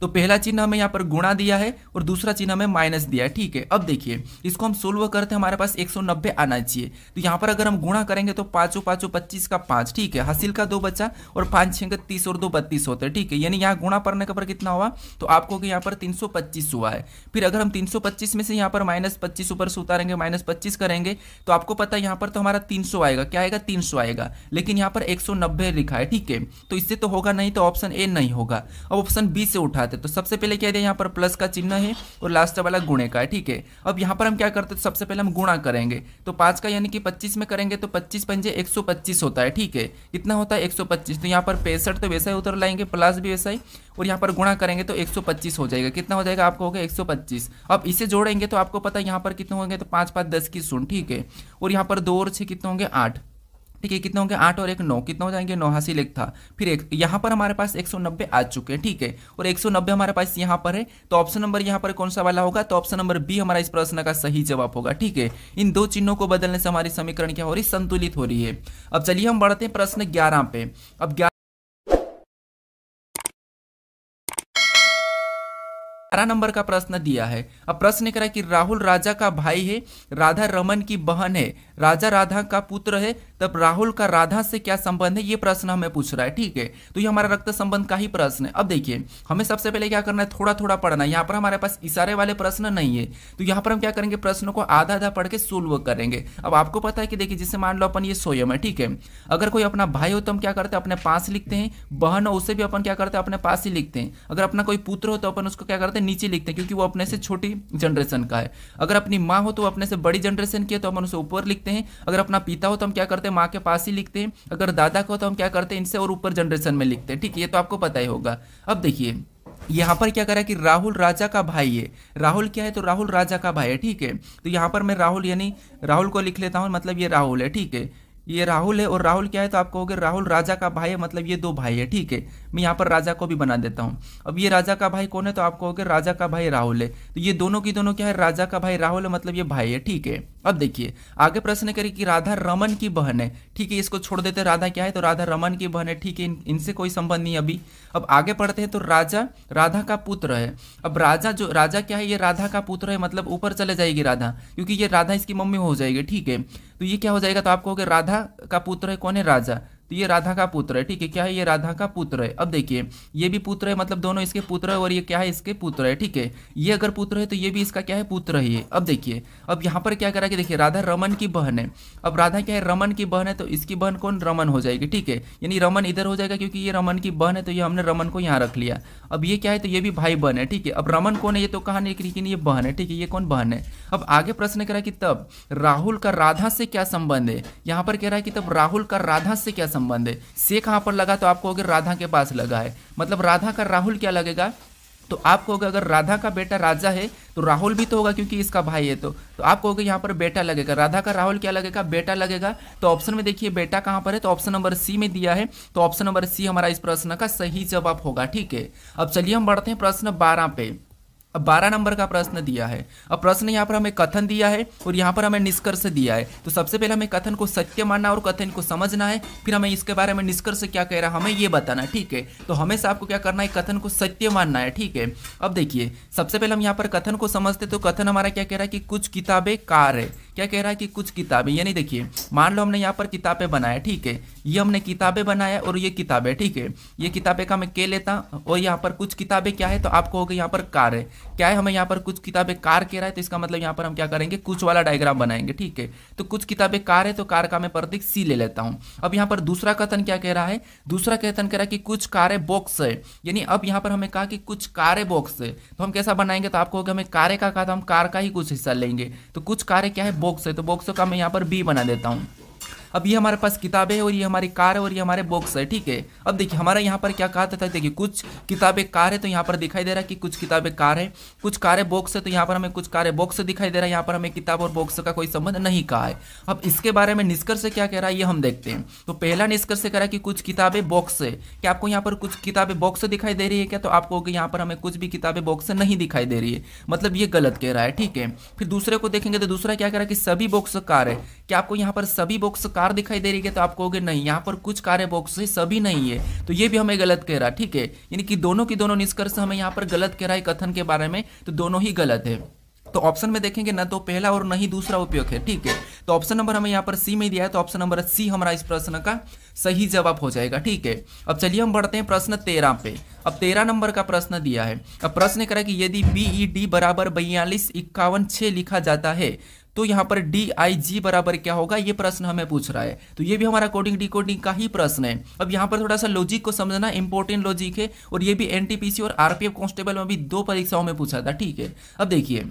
तो पहला चिन्ह हमें यहाँ पर गुणा दिया है और दूसरा चिन्ह हमें माइनस दिया है, ठीक है। अब देखिए इसको हम सोल्व करते हैं, हमारे पास 190 आना चाहिए। तो यहाँ पर अगर हम गुणा करेंगे तो 5 5 25 का 5, ठीक है। हासिल का 2 बचा और 5 6 30 और 2 32 होते हैं, ठीक है। यानी यहाँ गुणा करने के पर कितना हुआ, तो आपको कि यहाँ पर 325 हुआ है। फिर अगर हम 325 में से यहाँ पर -25 ऊपर से उतारेंगे, -25 करेंगे तो आपको पता है यहाँ पर तो हमारा 300 आएगा। क्या आएगा, 300 आएगा, लेकिन यहाँ पर 190 लिखा है, ठीक है। तो इससे तो होगा नहीं, तो ऑप्शन ए नहीं होगा। अब ऑप्शन बी से उठाते, तो सबसे पहले क्या दिया, यहाँ पर प्लस का चिन्ह है और लास्ट वाला गुणे का है, ठीक है। अब यहाँ पर हम क्या करते हैं, सबसे पहले हम गुणा करेंगे, तो 5 का यानी कि 25 में करेंगे तो 25 पंजे 125 होता है, ठीक है। कितना होता है, 125। तो यहाँ पर 65 तो वैसा ही उतर लाएंगे, प्लस भी वैसा ही, और यहाँ पर गुणा करेंगे तो 125 हो जाएगा। कितना हो जाएगा, आपको होगा 125। अब इसे जोड़ेंगे तो आपको पता है यहाँ पर कितने होंगे, तो 5 5 10 की 0, ठीक है। और यहाँ पर 2 और 6 कितने होंगे, 8। ठीक है, कितने होंगे 8 और 1 9, कितना हो जाएंगे 89 एक था, फिर एक यहाँ पर हमारे पास 190 आ चुके हैं। ठीक है, और 190 हमारे पास यहाँ पर है, तो ऑप्शन नंबर यहाँ पर कौन सा वाला होगा, तो ऑप्शन नंबर बी हमारा इस प्रश्न का सही जवाब होगा। ठीक है, इन दो चिन्हों को बदलने से हमारी समीकरण क्या हो रही, संतुलित हो रही है। अब चलिए हम बढ़ते हैं प्रश्न 11 पे। अब 11 नंबर का प्रश्न दिया है। अब प्रश्न करा कि राहुल राजा का भाई है, राधा रमन की बहन है, राजा राधा का पुत्र है, तब राहुल का राधा से क्या संबंध है, ये प्रश्न हमें पूछ रहा है। ठीक है, तो ये हमारा रक्त संबंध का ही प्रश्न है। अब देखिए हमें सबसे पहले क्या करना है, थोड़ा थोड़ा पढ़ना है। यहाँ पर हमारे पास इशारे वाले प्रश्न नहीं है, तो यहाँ पर हम क्या करेंगे, प्रश्न को आधा आधा पढ़ के सोल्व करेंगे। अब आपको पता है कि देखिए जिससे मान लो अपन ये स्वयं है, ठीक है, अगर कोई अपना भाई हो तो हम क्या करते हैं, अपने पास लिखते हैं, बहन हो उसे भी अपन क्या करते हैं, अपने पास ही लिखते हैं। अगर अपना कोई पुत्र हो तो अपन उसको क्या करते हैं, नीचे लिखते हैं, क्योंकि वो अपने से छोटी जनरेशन का है। अगर अपनी माँ हो तो अपने से बड़ी जनरेशन की है तो अपन उसे ऊपर लिखते हैं। अगर अपना पिता हो तो हम क्या करते हैं, माँ के पास ही लिखते हैं। अगर दादा को तो हम क्या करते हैं, इनसे और ऊपर जनरेशन में लिखते हैं। ठीक है, ये तो आपको पता ही होगा। अब देखिए यहाँ पर क्या करा कि राहुल राजा का भाई है, राहुल क्या है, तो राहुल राजा का भाई है। ठीक है, तो यहाँ पर मैं राहुल यानी राहुल को लिख लेता हूँ, मतलब ये राहुल है। ठीक है, ये राहुल है, और राहुल क्या है, तो आप कहोगे राहुल राजा का भाई है, मतलब ये दो भाई है। ठीक है, मैं यहाँ पर राजा को भी बना देता हूँ। अब ये राजा का भाई कौन है, तो आप कहोगे राजा का भाई राहुल है। तो ये दोनों की दोनों क्या है, राजा का भाई राहुल है, मतलब ये भाई है। ठीक है, अब देखिए आगे प्रश्न करें कि राधा रमन की बहन है। ठीक है, इसको छोड़ देते, राधा क्या है, तो राधा रमन की बहन है। ठीक है, इनसे कोई संबंध नहीं अभी। अब आगे पढ़ते हैं, तो राजा राधा का पुत्र है। अब राजा क्या है, ये राधा का पुत्र है, मतलब ऊपर चले जाएगी राधा, क्योंकि ये राधा इसकी मम्मी हो जाएगी। ठीक है, तो ये क्या हो जाएगा, तो आप कहोगे राधा का पुत्र है, कौन है, राजा, तो ये राधा का पुत्र है। ठीक है, क्या है, ये राधा का पुत्र है। अब देखिए ये भी पुत्र है, मतलब दोनों इसके पुत्र है, और ये क्या है, इसके पुत्र है। ठीक है, ये अगर पुत्र है तो ये भी इसका क्या है, पुत्र ही है। अब देखिए अब यहाँ पर क्या करा कि देखिए राधा रमन की बहन है। अब राधा क्या है, रमन की बहन है, तो इसकी बहन कौन, रमन हो जाएगी। ठीक है, यानी रमन इधर हो जाएगा, क्योंकि ये रमन की बहन है, तो ये हमने रमन को यहाँ रख लिया। अब ये क्या है, तो ये भी भाई बहन है। ठीक है, अब रमन कौन है, ये तो कहा नहीं, लेकिन ये बहन है। ठीक है, ये कौन, बहन है। अब आगे प्रश्न करा कि तब राहुल का राधा से क्या संबंध है। यहाँ पर कह रहा है कि तब राहुल का राधा से क्या संबंध है। से कहाँ पर लगा, तो आपको अगर राधा के पास लगा है, मतलब राधा का राहुल क्या लगेगा, तो आप कहोगे अगर राधा का बेटा राजा है तो राहुल भी तो होगा, क्योंकि इसका भाई है। तो आप कहोगे यहाँ पर बेटा लगेगा, राधा का राहुल क्या लगेगा, बेटा लगेगा। तो ऑप्शन में देखिए बेटा कहाँ पर है, तो ऑप्शन नंबर सी में दिया है, तो ऑप्शन नंबर सी हमारा इस प्रश्न का सही जवाब होगा। ठीक है, अब चलिए हम बढ़ते हैं प्रश्न 12 पे। अब 12 नंबर का प्रश्न दिया है। अब प्रश्न यहाँ पर हमें कथन दिया है और यहाँ पर हमें निष्कर्ष दिया है। तो सबसे पहले हमें कथन को सत्य मानना और कथन को समझना है, फिर हमें इसके बारे में निष्कर्ष क्या कह रहा है हमें ये बताना है। ठीक है, तो हमेशा आपको क्या करना है, कथन को सत्य मानना है। ठीक है, अब देखिए सबसे पहले हम यहाँ पर कथन को समझते, तो कथन हमारा क्या कह रहा है कि कुछ किताबें कार है। क्या कह रहा है कि कुछ किताबें, यानी देखिए मान लो हमने यहाँ पर किताबें बनाया। ठीक है, ये हमने किताबें बनाया और ये किताबें। ठीक है, ये किताबें का मैं के लेता, और यहाँ पर कुछ किताबें क्या है, तो आप कहोगे यहाँ पर कार है। क्या है, हमें यहाँ पर कुछ किताबें कार कह रहा है, तो इसका मतलब यहाँ पर हम क्या करेंगे, कुछ वाला डायग्राम बनाएंगे। ठीक है, तो कुछ किताबें कार है, तो कार का मैं प्रतीक सी ले लेता हूँ। अब यहाँ पर दूसरा कथन क्या कह रहा है, दूसरा कथन कह रहा है कि कुछ कारें बॉक्स है, यानी अब यहाँ पर हमें कहा कि कुछ कारें बॉक्स है, तो हम कैसा बनाएंगे, तो आपको हमें कारें का कहा, तो हम कार का ही कुछ हिस्सा लेंगे। तो कुछ कारें क्या है, बॉक्स है, तो बॉक्स का मैं यहाँ पर बी बना देता हूँ। अब ये हमारे पास किताबें है और ये हमारी कार है और ये हमारे बॉक्स है। ठीक है, अब देखिए हमारा यहाँ पर क्या कहा था, देखिए कुछ किताबें कार है, तो यहाँ पर दिखाई दे रहा है कि कुछ किताबें कार है, कुछ कारें बॉक्स है, तो यहाँ पर हमें कुछ कारें बॉक्स दिखाई दे रहा है। यहाँ पर हमें किताब और बॉक्स का कोई संबंध नहीं कहा है। अब इसके बारे में निष्कर्ष क्या कह रहा है ये हम देखते हैं। तो पहला निष्कर्ष कह रहा है कि कुछ किताबें बॉक्स है। क्या आपको यहाँ पर कुछ किताबें बॉक्स दिखाई दे रही है क्या, तो आपको यहाँ पर हमें कुछ भी किताबें बॉक्स नहीं दिखाई दे रही है, मतलब ये गलत कह रहा है। ठीक है, फिर दूसरे को देखेंगे तो दूसरा क्या कह रहा है कि सभी बॉक्स कार है। क्या आपको यहाँ पर सभी बॉक्स कार दिखाई दे रही है, तो आप कहोगे नहीं, यहाँ पर कुछ कारें बॉक्स है, सभी नहीं है, तो ये भी हमें गलत कह रहा है। ठीक है, यानी कि दोनों की दोनों निष्कर्ष हमें यहाँ पर गलत कह रहा है कथन के बारे में, तो दोनों ही गलत है। तो ऑप्शन में देखेंगे ना तो पहला और न ही दूसरा उपयोग है। ठीक है, तो ऑप्शन नंबर हमें यहाँ पर सी में दिया है, तो ऑप्शन नंबर सी हमारा इस प्रश्न का सही जवाब हो जाएगा। ठीक है, अब चलिए हम बढ़ते हैं प्रश्न 13 पे। अब 13 नंबर का प्रश्न दिया है। अब प्रश्न करा कि यदि BED बराबर 4251 लिखा जाता है तो यहाँ पर DIG बराबर क्या होगा, ये प्रश्न हमें पूछ रहा है। तो ये भी हमारा कोडिंग डिकोडिंग का ही प्रश्न है। अब यहाँ पर थोड़ा सा लॉजिक को समझना इंपॉर्टेंट लॉजिक है, और ये भी NTPC और RPF कांस्टेबल में भी 2 परीक्षाओं में पूछा था। ठीक है, अब देखिए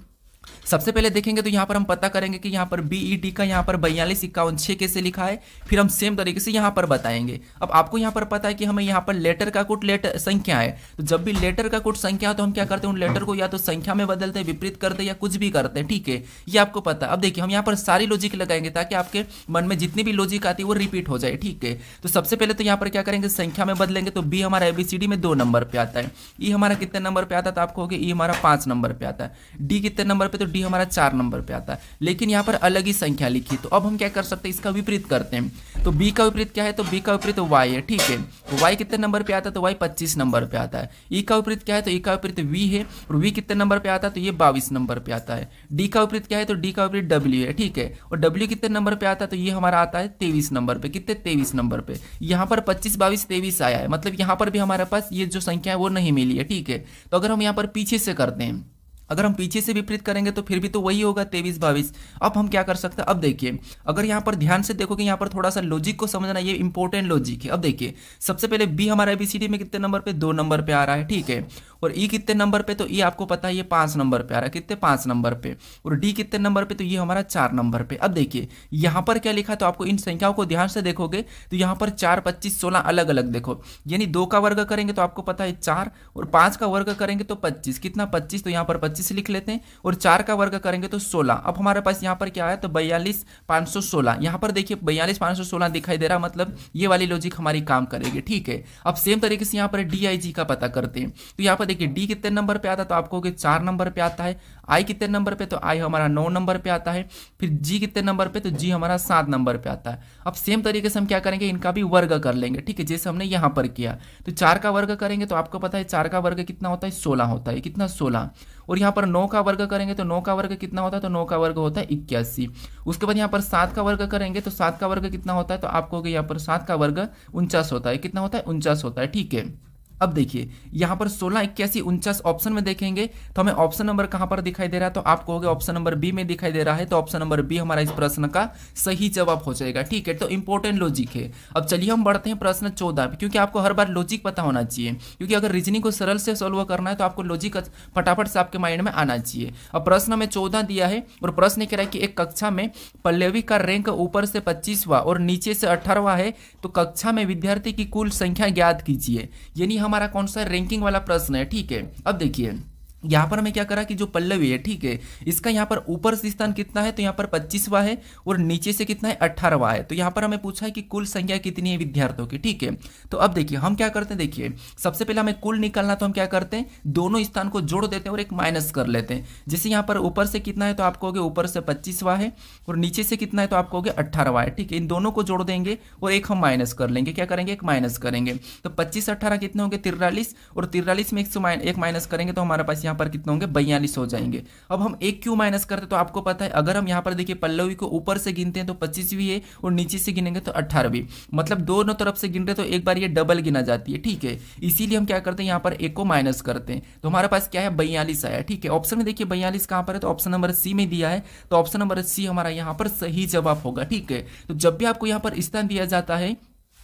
सबसे पहले देखेंगे तो यहाँ पर हम पता करेंगे कि यहाँ पर बीईडी का यहाँ पर 4251 कैसे लिखा है, फिर हम सेम तरीके से यहाँ पर बताएंगे। अब आपको यहाँ पर पता है कि हमें यहाँ पर लेटर का कुछ लेटर संख्या है, तो जब भी लेटर का कुछ संख्या हो तो हम क्या करते हैं, उन लेटर को या तो संख्या में बदलते हैं, विपरीत करते हैं या कुछ भी करते हैं, ठीक है, ये आपको पता है। अब देखिए हम यहाँ पर सारी लॉजिक लगाएंगे ताकि आपके मन में जितनी भी लॉजिक आती है वो रिपीट हो जाए, ठीक है। तो सबसे पहले तो यहाँ पर क्या करेंगे, संख्या में बदलेंगे, तो बी हमारा एबीसीडी में 2 नंबर पे आता है, ई हमारा कितने नंबर पे आता है, तो आपको होगा ई हमारा 5 नंबर पे आता है, डी कितने नंबर पे, तो डी हमारा 4 नंबर पे आता है, लेकिन यहाँ पर अलग ही संख्या लिखी। तो अब हम क्या कर सकते हैं, इसका विपरीत करते हैं। तो b का विपरीत क्या है, तो b का विपरीत y है, ठीक है। तो y कितने नंबर पे आता है, तो y 25 नंबर पे आता है। e का विपरीत क्या है, तो e का विपरीत v है, और v कितने नंबर पे आता है, तो ये 22 नंबर पे आता है। d का विपरीत क्या है, तो d का विपरीत w है, ठीक है, और w कितने नंबर पे आता है, तो ये हमारा आता है 23 नंबर पे। कितने, 23 नंबर पे। यहाँ पर 25 22 23 आया है, मतलब यहाँ पर भी हमारे पास ये जो संख्या है वो नहीं मिली है, ठीक है। तो अगर हम यहाँ पर पीछे से करते हैं, अगर हम पीछे से विपरीत करेंगे तो फिर भी तो वही होगा 23 22। अब हम क्या कर सकते हैं, अब देखिए अगर यहाँ पर ध्यान से देखोगे, यहाँ पर थोड़ा सा लॉजिक को समझना, ये इंपॉर्टेंट लॉजिक है। अब देखिए सबसे पहले बी हमारा एबीसीडी में कितने नंबर पे, 2 नंबर पे आ रहा है, ठीक है, और ई कितने नंबर पे, तो ई आपको पता है ये 5 नंबर पे आ रहा है, कितने, 5 नंबर पे, और डी कितने नंबर पे, तो ये हमारा 4 नंबर पे। अब देखिए यहाँ पर क्या लिखा, तो आपको इन संख्याओं को ध्यान से देखोगे तो यहाँ पर 4 25 16 अलग अलग देखो, यानी 2 का वर्ग करेंगे तो आपको पता है 4, और 5 का वर्ग करेंगे तो 25, कितना 25, तो यहाँ पर 25 लिख लेते हैं, और 4 का वर्ग करेंगे तो 16। अब हमारे पास यहाँ पर क्या है, तो 42 516, यहाँ पर देखिए 42 516 दिखाई दे रहा, मतलब ये वाली लॉजिक हमारी काम करेगी, ठीक है। अब सेम तरीके से यहाँ पर DIG का पता करते हैं, तो यहाँ पर देखिए डी कितने नंबर पे आता है, तो आपको 4 नंबर पे आता है। आई कितने नंबर पे, तो आई हमारा 9 नंबर पे आता है। फिर जी कितने नंबर पे, तो जी हमारा 7 नंबर पे आता है। अब सेम तरीके से हम क्या करेंगे, इनका भी वर्ग कर लेंगे, ठीक है, जैसे हमने यहाँ पर किया। तो 4 का वर्ग करेंगे तो आपको पता है 4 का वर्ग कितना होता है, 16 होता है, कितना 16। और यहाँ पर 9 का वर्ग करेंगे तो 9 का वर्ग कितना होता है, तो 9 का वर्ग होता है 81। उसके बाद यहाँ पर 7 का वर्ग करेंगे तो 7 का वर्ग कितना होता है, तो आपको यहाँ पर 7 का वर्ग 49 होता है, कितना होता है, 49 होता है, ठीक है। अब देखिए यहाँ पर 16 81 49 ऑप्शन में देखेंगे तो हमें ऑप्शन नंबर कहाँ पर दिखाई दे रहा है, तो आप कहोगे ऑप्शन नंबर बी में दिखाई दे रहा है, तो ऑप्शन नंबर बी हमारा इस प्रश्न का सही जवाब हो जाएगा, ठीक है। तो इंपॉर्टेंट लॉजिक है। अब चलिए हम बढ़ते हैं प्रश्न 14 पे, क्योंकि आपको हर बार लॉजिक पता होना चाहिए, क्योंकि अगर रीजनिंग को सरल से सॉल्व करना है तो आपको लॉजिक फटाफट से आपके माइंड में आना चाहिए। अब प्रश्न में 14 दिया है और प्रश्न कह रहा है कि एक कक्षा में पल्लवी का रैंक ऊपर से 25वां और नीचे से 18वां है, तो कक्षा में विद्यार्थी की कुल संख्या ज्ञात कीजिए। यानी हमारा कौन सा रैंकिंग वाला प्रश्न है, ठीक है। अब देखिए यहाँ पर हमें क्या करा कि जो पल्लवी है, ठीक है, इसका यहाँ पर ऊपर से स्थान कितना है, तो यहाँ पर 25वां है, और नीचे से कितना है, 18वां है। तो यहाँ पर हमें पूछा है कि कुल संख्या कितनी है विद्यार्थियों की, ठीक है। तो अब देखिए हम क्या करते हैं, देखिए सबसे पहले हमें कुल निकालना, तो हम क्या करते हैं, दोनों स्थान को जोड़ देते हैं और एक माइनस कर लेते हैं। जैसे यहाँ पर ऊपर से कितना है, तो आपको होगा ऊपर से 25वां है, और नीचे से कितना है, तो आपको होगा 18वां है, ठीक है। इन दोनों को जोड़ देंगे और एक हम माइनस कर लेंगे, क्या करेंगे, एक माइनस करेंगे। तो 25 18 कितने होंगे, 43, और 43 में एक माइनस करेंगे तो हमारे पास यहाँ पर कितने होंगे, 42 हो जाएंगे। अब हम एक क्यों माइनस करते, तो आपको पता है अगर हम यहाँ पर देखिए पल्लवी को ऊपर से गिनते हैं तो 25वीं है, और नीचे से गिनेंगे तो 18वीं, मतलब दोनों तरफ से गिन रहे तो एक बार ये डबल गिना जाती है, ठीक है। इसीलिए हम क्या करते हैं, यहाँ पर एक को माइनस करते हैं, तो हमारे पास क्या है, 42 आया, ठीक है। ऑप्शन में देखिए 42 कहाँ पर है, तो ऑप्शन नंबर सी में दिया है, तो ऑप्शन नंबर सी हमारा यहाँ पर सही जवाब होगा, ठीक है। तो जब भी आपको यहाँ पर स्थान दिया जाता है,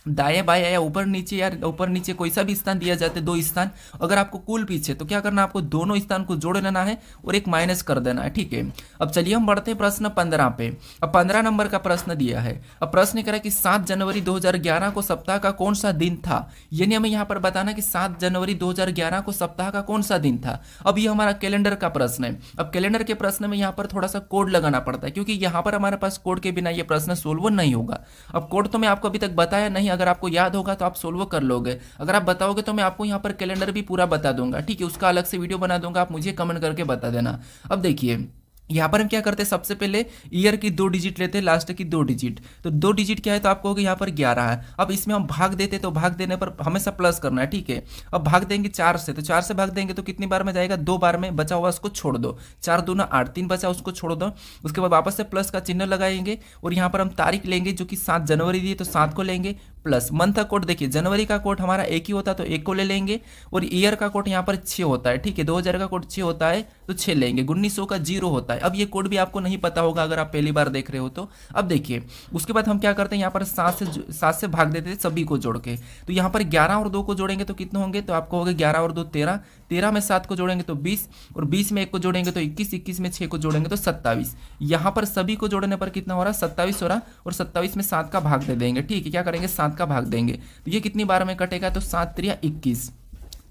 दाएं बाएं या ऊपर नीचे, या ऊपर नीचे कोई सा भी स्थान दिया जाता है, 2 स्थान, अगर आपको कुल पीछे, तो क्या करना है, आपको दोनों स्थान को जोड़ लेना है और एक माइनस कर देना है, ठीक है। अब चलिए हम बढ़ते हैं प्रश्न 15 पे। अब 15 नंबर का प्रश्न दिया है। अब प्रश्न कह रहा है कि 7 जनवरी 2011 को सप्ताह का कौन सा दिन था। यानी हमें यहाँ पर बताना कि 7 जनवरी 2011 को सप्ताह का कौन सा दिन था। अब ये हमारा कैलेंडर का प्रश्न है। अब कैलेंडर के प्रश्न में यहाँ पर थोड़ा सा कोड लगाना पड़ता है, क्योंकि यहाँ पर हमारे पास कोड के बिना ये प्रश्न सोल्व नहीं होगा। अब कोड तो मैं आपको अभी तक बताया नहीं, अगर आपको याद होगा तो आप सोल्व कर लोगे, अगर आप बताओगे तो मैं आपको यहाँ पर कैलेंडर भी पूरा बता दूंगा, ठीक है। उसका अलग से वीडियो बना दूंगा, आप मुझे कमेंट करके बता देना। अब देखिए यहाँ पर हम क्या करते हैं, सबसे पहले ईयर की 2 डिजिट लेते हैं, लास्ट की 2 डिजिट। तो 2 डिजिट क्या है, तो आपको यहाँ पर 11 है। अब इसमें हम भाग देते, तो भाग देने पर हमेशा प्लस करना है, ठीक है। अब भाग देंगे 4 से, तो 4 से भाग देंगे तो कितनी बार में जाएगा, 2 बार में, बचा हुआ उसको छोड़ दो, 4 दूना 8, 3 बचा उसको छोड़ दो। उसके बाद वापस से प्लस का चिन्ह लगाएंगे और यहाँ पर हम तारीख लेंगे, जो कि 7 जनवरी दी है तो 7 को लेंगे, प्लस मंथ का कोड देखिए, जनवरी का कोड हमारा एक ही होता है तो एक को ले लेंगे, और ईयर का कोड यहाँ पर 6 होता है, ठीक है, 2000 का कोड 6 होता है तो 6 लेंगे, 1900 का 0 होता है। अब ये कोड भी आपको नहीं पता होगा अगर आप पहली बार देख रहे हो तो। अब देखिए उसके बाद हम क्या करते हैं, यहाँ पर 7 से भाग देते थे सभी को जोड़ के, तो यहाँ पर 11 और 2 को जोड़ेंगे तो कितने होंगे, तो आपको होगा 11 और 2 13, 13 में 7 को जोड़ेंगे तो 20, और 20 में 1 को जोड़ेंगे तो 21, 21 में 6 को जोड़ेंगे तो 27। यहाँ पर सभी को जोड़ने पर कितना हो रहा है, 27 हो रहा, और 27 में 7 का भाग दे देंगे, ठीक है, क्या करेंगे 7 का भाग देंगे, तो ये कितनी बार में कटेगा, तो 7 3 21,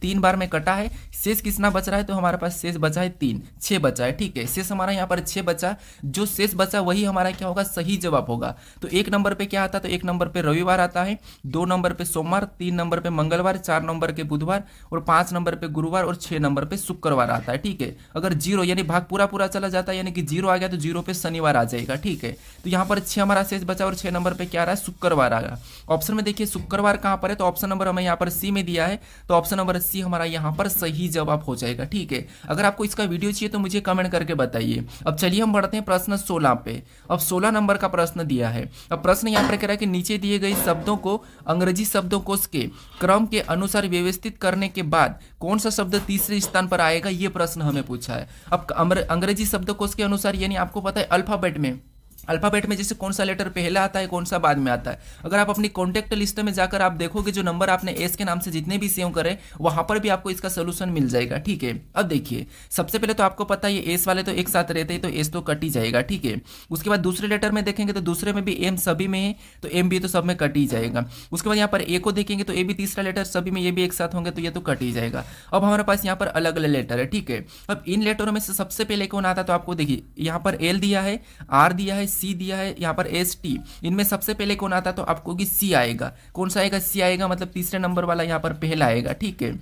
3 बार में कटा है। शेष कितना बच रहा है, तो हमारे पास शेष बचा है 3, 6 बचा है, ठीक है, शेष हमारा यहाँ पर 6 बचा, जो शेष बचा वही हमारा क्या होगा, सही जवाब होगा। तो 1 नंबर पे क्या आता है, तो 1 नंबर पे रविवार आता है, 2 नंबर पे सोमवार, 3 नंबर पे मंगलवार, 4 नंबर के बुधवार, और 5 नंबर पे गुरुवार, और 6 नंबर पे शुक्रवार आता है, ठीक है। अगर 0 यानी भाग पूरा पूरा चला जाता है, यानी कि 0 आ गया तो 0 पे शनिवार आ जाएगा, ठीक है। तो यहाँ पर 6 हमारा शेष बचा, और 6 नंबर पे क्या आ रहा है, शुक्रवार आ गया। ऑप्शन में देखिए शुक्रवार कहाँ पर है, तो ऑप्शन नंबर हमें यहाँ पर सी में दिया है, तो ऑप्शन नंबर सी हमारा यहाँ पर सही जवाब हो जाएगा, ठीक है। अगर आपको इसका वीडियो चाहिए तो मुझे कमेंट करके बताइए। अब चलिए हम बढ़ते हैं प्रश्न 16 पे। अब 16 नंबर का प्रश्न दिया है। अब प्रश्न यहाँ पर कह रहा है कि नीचे दिए गए शब्दों को अंग्रेजी शब्दकोश के क्रम के अनुसार व्यवस्थित करने के बाद कौन सा शब्द तीसरे स्थान पर आएगा, ये प्रश्न हमें पूछा है। अब अंग्रेजी शब्दकोश के अनुसार यानी आपको पता है अल्फाबेट में जैसे कौन सा लेटर पहला आता है, कौन सा बाद में आता है। अगर आप अपनी कॉन्टैक्ट लिस्ट में जाकर आप देखोगे जो नंबर आपने एस के नाम से जितने भी सेव करे वहां पर भी आपको इसका सोल्यूशन मिल जाएगा, ठीक है। अब देखिए सबसे पहले तो आपको पता है ये एस वाले तो एक साथ रहते हैं तो एस तो कट ही जाएगा, ठीक है। उसके बाद दूसरे लेटर में देखेंगे तो दूसरे में भी एम सभी में है तो एम भी तो सब में कट ही जाएगा। उसके बाद यहाँ पर ए को देखेंगे तो ए भी तीसरा लेटर सभी में ये भी एक साथ होंगे तो ये तो कट ही जाएगा। अब हमारे पास यहाँ पर अलग अलग लेटर है, ठीक है। अब इन लेटरों में से सबसे पहले कौन आता है, तो आपको देखिए यहाँ पर एल दिया है, आर दिया है, सी दिया है, यहाँ पर एस टी, इनमें सबसे पहले कौन आता है, तो आपको कि सी आएगा। कौन सा आएगा, सी आएगा, मतलब तीसरे नंबर वाला यहाँ पर पहला आएगा, ठीक है।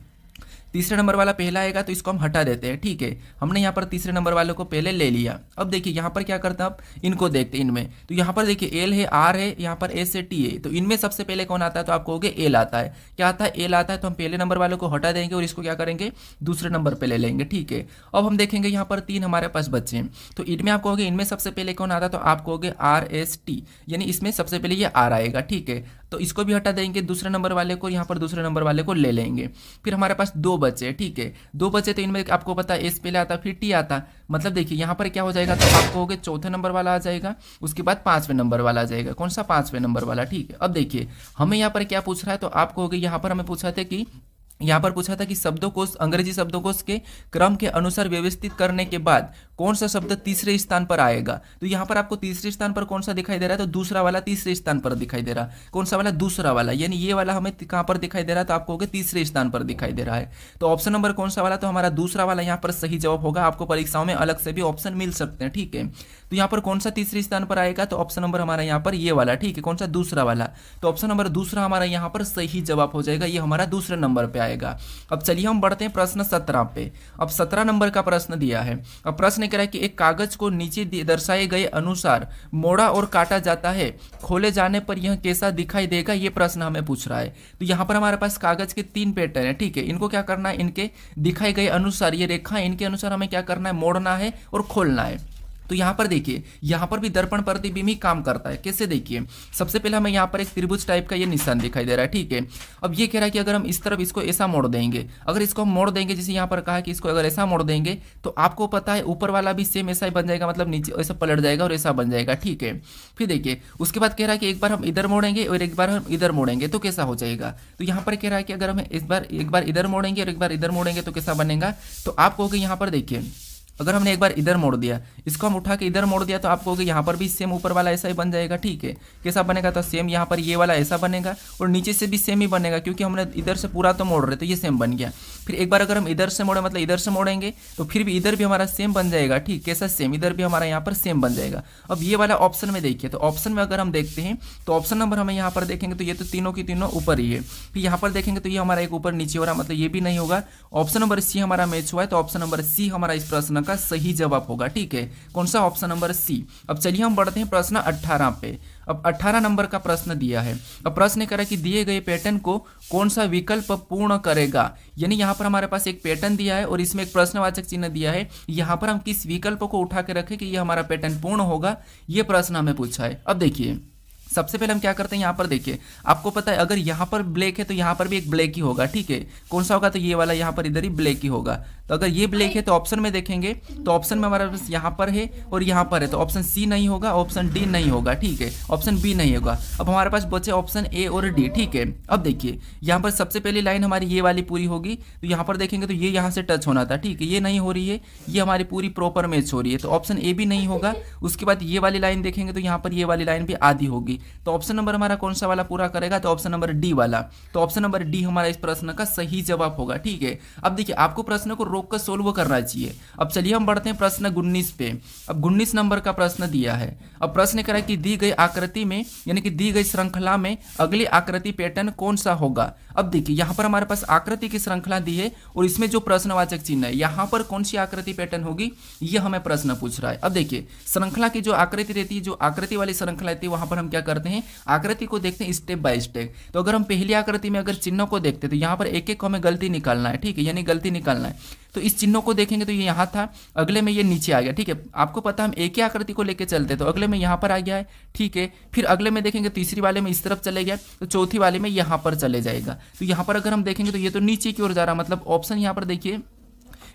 तीसरे नंबर वाला पहला आएगा तो इसको हम हटा देते हैं, ठीक है। हमने यहाँ पर तीसरे नंबर वाले को पहले ले लिया। अब देखिए यहाँ पर क्या करते हैं, अब इनको देखते हैं इनमें, तो यहाँ पर देखिए एल है, आर है, यहाँ पर एस है, टी है, तो इनमें सबसे पहले कौन आता है, तो आपको कहोगे एल आता है। क्या आता है, एल आता है, तो हम पहले नंबर वाले को हटा देंगे और इसको क्या करेंगे, दूसरे नंबर पर ले लेंगे, ठीक है। अब हम देखेंगे यहाँ पर 3 हमारे पास बच्चे हैं, तो इनमें आप कहोगे इनमें सबसे पहले कौन आता है, तो आप कहोगे आर एस टी, यानी इसमें सबसे पहले ये आर आएगा, ठीक है। तो इसको भी हटा देंगे, दूसरे नंबर वाले को यहाँ पर दूसरे नंबर वाले को ले लेंगे। फिर हमारे पास 2 बचे, ठीक है, 2 बचे, तो इनमें आपको पता है एस पहले आता फिर टी आता, मतलब देखिए यहाँ पर क्या हो जाएगा, तो आप कहोगे चौथे नंबर वाला आ जाएगा, उसके बाद 5वें नंबर वाला आ जाएगा। कौन सा, 5वें नंबर वाला, ठीक है। अब देखिए हमें यहाँ पर क्या पूछ रहा है, तो आप कहोगे यहाँ पर हमें पूछा था कि यहाँ पर पूछा था कि शब्दकोश अंग्रेजी शब्दकोश के क्रम के अनुसार व्यवस्थित करने के बाद कौन सा शब्द तीसरे स्थान पर आएगा। तो यहाँ पर आपको तीसरे स्थान पर कौन सा दिखाई दे रहा है, तो दूसरा वाला तीसरे स्थान पर दिखाई दे रहा है। कौन सा वाला, दूसरा वाला, यानी ये वाला हमें कहाँ पर दिखाई दे रहा है, तो आपको कहोगे तीसरे स्थान पर दिखाई दे रहा है। तो ऑप्शन नंबर कौन सा वाला, तो हमारा दूसरा वाला यहाँ पर सही जवाब होगा। आपको परीक्षाओं में अलग से भी ऑप्शन मिल सकते हैं, ठीक है। तो यहाँ पर कौन सा तीसरे स्थान पर आएगा, तो ऑप्शन नंबर हमारा यहाँ पर ये वाला, ठीक है। कौन सा, दूसरा वाला, तो ऑप्शन नंबर दूसरा हमारा यहाँ पर सही जवाब हो जाएगा, ये हमारा दूसरे नंबर पे आएगा। अब चलिए हम बढ़ते हैं प्रश्न 17 पे। अब 17 नंबर का प्रश्न दिया है। अब प्रश्न कह रहा है कि एक कागज को नीचे दर्शाए गए अनुसार मोड़ा और काटा जाता है, खोले जाने पर यह कैसा दिखाई देगा, ये प्रश्न हमें पूछ रहा है। तो यहाँ पर हमारे पास कागज के 3 पैटर्न है, ठीक है। इनको क्या करना है, इनके दिखाए गए अनुसार, ये रेखा इनके अनुसार हमें क्या करना है, मोड़ना है और खोलना है। तो यहाँ पर देखिए यहाँ पर भी दर्पण प्रतिबिंब ही काम करता है। कैसे, देखिए सबसे पहले हमें यहाँ पर एक त्रिभुज टाइप का ये निशान दिखाई दे रहा है, ठीक है। अब ये कह रहा है कि अगर हम इस तरफ इसको ऐसा मोड़ देंगे, अगर इसको हम मोड़ देंगे, जैसे यहाँ पर कहा है कि इसको अगर ऐसा मोड़ देंगे तो आपको पता है ऊपर वाला भी सेम ऐसा ही बन जाएगा, मतलब नीचे ऐसा पलट जाएगा और ऐसा बन जाएगा, ठीक है। फिर देखिए उसके बाद कह रहा है कि एक बार हम इधर मोड़ेंगे और एक बार हम इधर मोड़ेंगे तो कैसा हो जाएगा। तो यहाँ पर कह रहा है कि अगर हम एक बार इधर मोड़ेंगे और एक बार इधर मोड़ेंगे तो कैसा बनेगा। तो आप कहोगे यहाँ पर देखिए अगर हमने एक बार इधर मोड़ दिया, इसको हम उठा के इधर मोड़ दिया तो आप कहोगे यहाँ पर भी सेम ऊपर वाला ऐसा ही बन जाएगा, ठीक है। कैसा बनेगा, तो सेम यहाँ पर ये वाला ऐसा बनेगा और नीचे से भी सेम ही बनेगा, क्योंकि हमने इधर से पूरा तो मोड़ रहे तो ये सेम बन गया। फिर एक बार अगर हम इधर से मोड़े, मतलब इधर से मोड़ेंगे तो फिर भी इधर भी हमारा सेम बन जाएगा, ठीक। कैसा, सेम, इधर भी हमारा यहाँ पर सेम बन जाएगा। अब ये वाला ऑप्शन में देखिए, तो ऑप्शन में अगर हम देखते हैं तो ऑप्शन नंबर हमें यहाँ पर देखेंगे तो ये तो तीनों की तीनों ऊपर ही है। फिर यहाँ पर देखेंगे तो ये हमारा एक ऊपर नीचे हो रहा, मतलब ये भी नहीं होगा। ऑप्शन नंबर सी हमारा मैच हुआ है, तो ऑप्शन नंबर सी हमारा इस प्रश्न का सही जवाब होगा, ठीक है। कौन सा, ऑप्शन नंबर सी। अब चलिए हम बढ़ते हैं प्रश्न 18 पे। अब 18 नंबर का प्रश्न दिया है। अब प्रश्न कह रहा है कि दिए गए पैटर्न को कौन सा विकल्प पूर्ण करेगा, यानी यहाँ पर हमारे पास एक पैटर्न दिया है और इसमें एक प्रश्नवाचक चिन्ह दिया है। यहाँ पर हम किस विकल्प को उठा के रखें कि ये हमारा पैटर्न पूर्ण होगा, ये प्रश्न हमें पूछा है। अब देखिए सबसे पहले हम क्या करते हैं, यहाँ पर देखिए आपको पता है अगर यहाँ पर ब्लैक है तो यहाँ पर भी एक ब्लैक ही होगा, ठीक है। कौन सा होगा, तो ये वाला यहाँ पर इधर ही ब्लैक ही होगा। तो अगर ये ब्लैक है तो ऑप्शन में देखेंगे तो ऑप्शन में हमारे पास यहाँ पर है और यहाँ पर है, तो ऑप्शन सी नहीं होगा, ऑप्शन डी नहीं होगा, ठीक है, ऑप्शन बी नहीं होगा। अब हमारे पास बचे ऑप्शन ए और डी, ठीक है। अब देखिए यहाँ पर सबसे पहली लाइन हमारी ये वाली पूरी होगी, तो यहाँ पर देखेंगे तो ये यहाँ से टच होना था, ठीक है, ये नहीं हो रही है, ये हमारी पूरी प्रॉपर मैच हो रही है, तो ऑप्शन ए भी नहीं होगा। उसके बाद ये वाली लाइन देखेंगे तो यहाँ पर ये वाली लाइन भी आधी होगी, तो ऑप्शन नंबर हमारा कौन सा वाला पूरा करेगा, तो ऑप्शन नंबर डी वाला। तो ऑप्शन नंबर डी हमारा इस प्रश्न का सही जवाब होगा, ठीक है। अब देखिए आपको प्रश्न को रोक कर सोल्व करना चाहिए। अब चलिए हम बढ़ते हैं प्रश्न 19 पे। अब 19 नंबर का प्रश्न दिया है। अब प्रश्न कह रहा है कि दी गई आकृति में यानी कि दी गई श्रृंखला में अगली आकृति पैटर्न कौन सा होगा। अब देखिए यहाँ पर हमारे पास आकृति की श्रृंखला दी है और इसमें जो प्रश्नवाचक चिन्ह है यहाँ पर कौन सी आकृति पैटर्न होगी, ये हमें प्रश्न पूछ रहा है। अब देखिए श्रृंखला की जो आकृति रहती है, जो आकृति वाली श्रृंखला रहती है, वहां पर हम क्या करते हैं, आकृति को देखते हैं स्टेप बाय स्टेप। तो अगर हम पहली आकृति में अगर चिन्हों को देखते हैं तो यहाँ पर एक एक को हमें गलती निकालना है, ठीक है, यानी गलती निकालना है। तो इस चिन्हों को देखेंगे तो ये यहाँ था, अगले में ये नीचे आ गया, ठीक है। आपको पता है हम एक ही आकृति को लेके चलते, तो अगले में यहाँ पर आ गया है, ठीक है। फिर अगले में देखेंगे तीसरी वाले में इस तरफ चले गया, तो चौथी वाले में यहाँ पर चले जाएगा। तो यहाँ पर अगर हम देखेंगे तो ये तो नीचे की ओर जा रहा, मतलब ऑप्शन यहाँ पर देखिए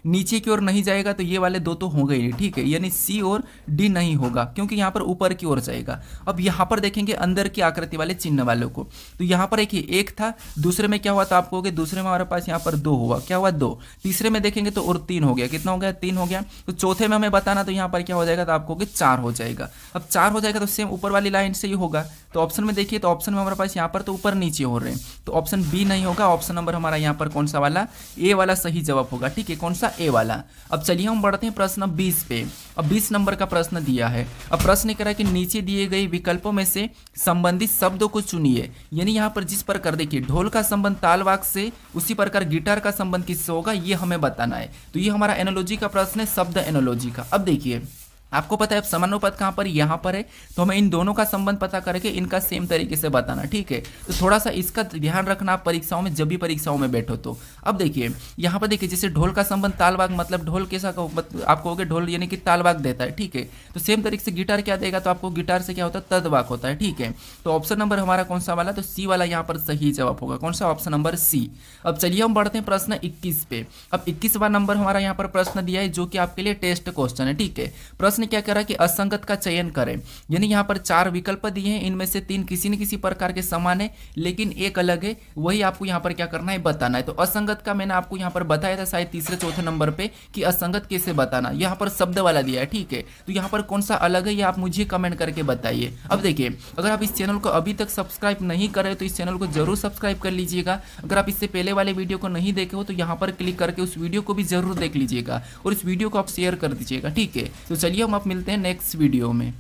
नीचे की ओर नहीं जाएगा, तो ये वाले दो तो हो गए ही, ठीक है, यानी सी और डी नहीं होगा क्योंकि यहाँ पर ऊपर की ओर जाएगा। अब यहाँ पर देखेंगे अंदर की आकृति वाले चिन्ह वालों को, तो यहाँ पर एक था, दूसरे में क्या हुआ था आपको, दूसरे में हमारे पास यहाँ पर 2 हुआ, क्या हुआ 2, तीसरे में देखेंगे तो और 3 हो गया, कितना हो गया 3 हो गया। तो चौथे में हमें बताना, तो यहाँ पर क्या हो जाएगा, तो आपको 4 हो जाएगा। अब 4 हो जाएगा तो सेम ऊपर वाली लाइन से ही होगा। तो ऑप्शन में देखिए, तो ऑप्शन में हमारे पास यहाँ पर तो ऊपर नीचे हो रहे हैं, तो ऑप्शन बी नहीं होगा, ऑप्शन नंबर हमारा यहाँ पर कौन सा वाला, ए वाला सही जवाब होगा, ठीक है, कौन सा, ए वाला। अब चलिए हम बढ़ते हैं प्रश्न 20 पे। अब 20 नंबर का प्रश्न दिया है। अब प्रश्न कह रहा है कि नीचे दिए गए विकल्पों में से संबंधित शब्दों को चुनिए, यानी यहाँ पर जिस प्रकार देखिए ढोल का संबंध तालवाक से, उसी प्रकार गिटार का संबंध किससे होगा, ये हमें बताना है। तो ये हमारा एनोलॉजी का प्रश्न है, शब्द एनोलॉजी का। अब देखिए आपको पता है समानुपात कहाँ पर, यहाँ पर है, तो हमें इन दोनों का संबंध पता करके इनका सेम तरीके से बताना, ठीक है। तो थोड़ा सा इसका ध्यान रखना आप परीक्षाओं में, जब भी परीक्षाओं में बैठो तो। अब देखिए यहाँ पर देखिए जैसे ढोल का संबंध तालवाक, मतलब ढोल कैसा आप कहोगे, ढोल यानी कि तालवाक देता है, ठीक है। तो सेम तरीके से गिटार क्या देगा, तो आपको गिटार से क्या होता है, तदवाक होता है, ठीक है। तो ऑप्शन नंबर हमारा कौन सा वाला, तो सी वाला यहाँ पर सही जवाब होगा, कौन सा, ऑप्शन नंबर सी। अब चलिए हम बढ़ते हैं प्रश्न 21 पे। अब 21वां नंबर हमारा यहाँ पर प्रश्न दिया है, जो कि आपके लिए टेस्ट क्वेश्चन है, ठीक है। प्रश्न क्या कह रहा है कि असंगत का चयन करें, यानी यहाँ पर 4 विकल्प दिए हैं, इनमें से 3 किसी न किसी प्रकार के समान है लेकिन एक अलग है, वही आपको यहाँ पर क्या करना है, बताना है। तो असंगत का मैंने आपको यहाँ पर बताया था शायद तीसरे चौथे नंबर पे कि असंगत कैसे बताना, यहाँ पर शब्द वाला दिया है, ठीक है। तो यहाँ पर कौन सा अलग है ये आप मुझे कमेंट करके बताइए। अब देखिए अगर आप इस चैनल को अभी तक सब्सक्राइब नहीं करे तो इस चैनल को जरूर सब्सक्राइब कर लीजिएगा। अगर आप इससे पहले वाले वीडियो को नहीं देखे हो तो यहाँ पर क्लिक करके उस वीडियो को भी जरूर देख लीजिएगा और इस वीडियो को आप शेयर कर दीजिएगा, ठीक है। तो चलिए हम आप मिलते हैं नेक्स्ट वीडियो में।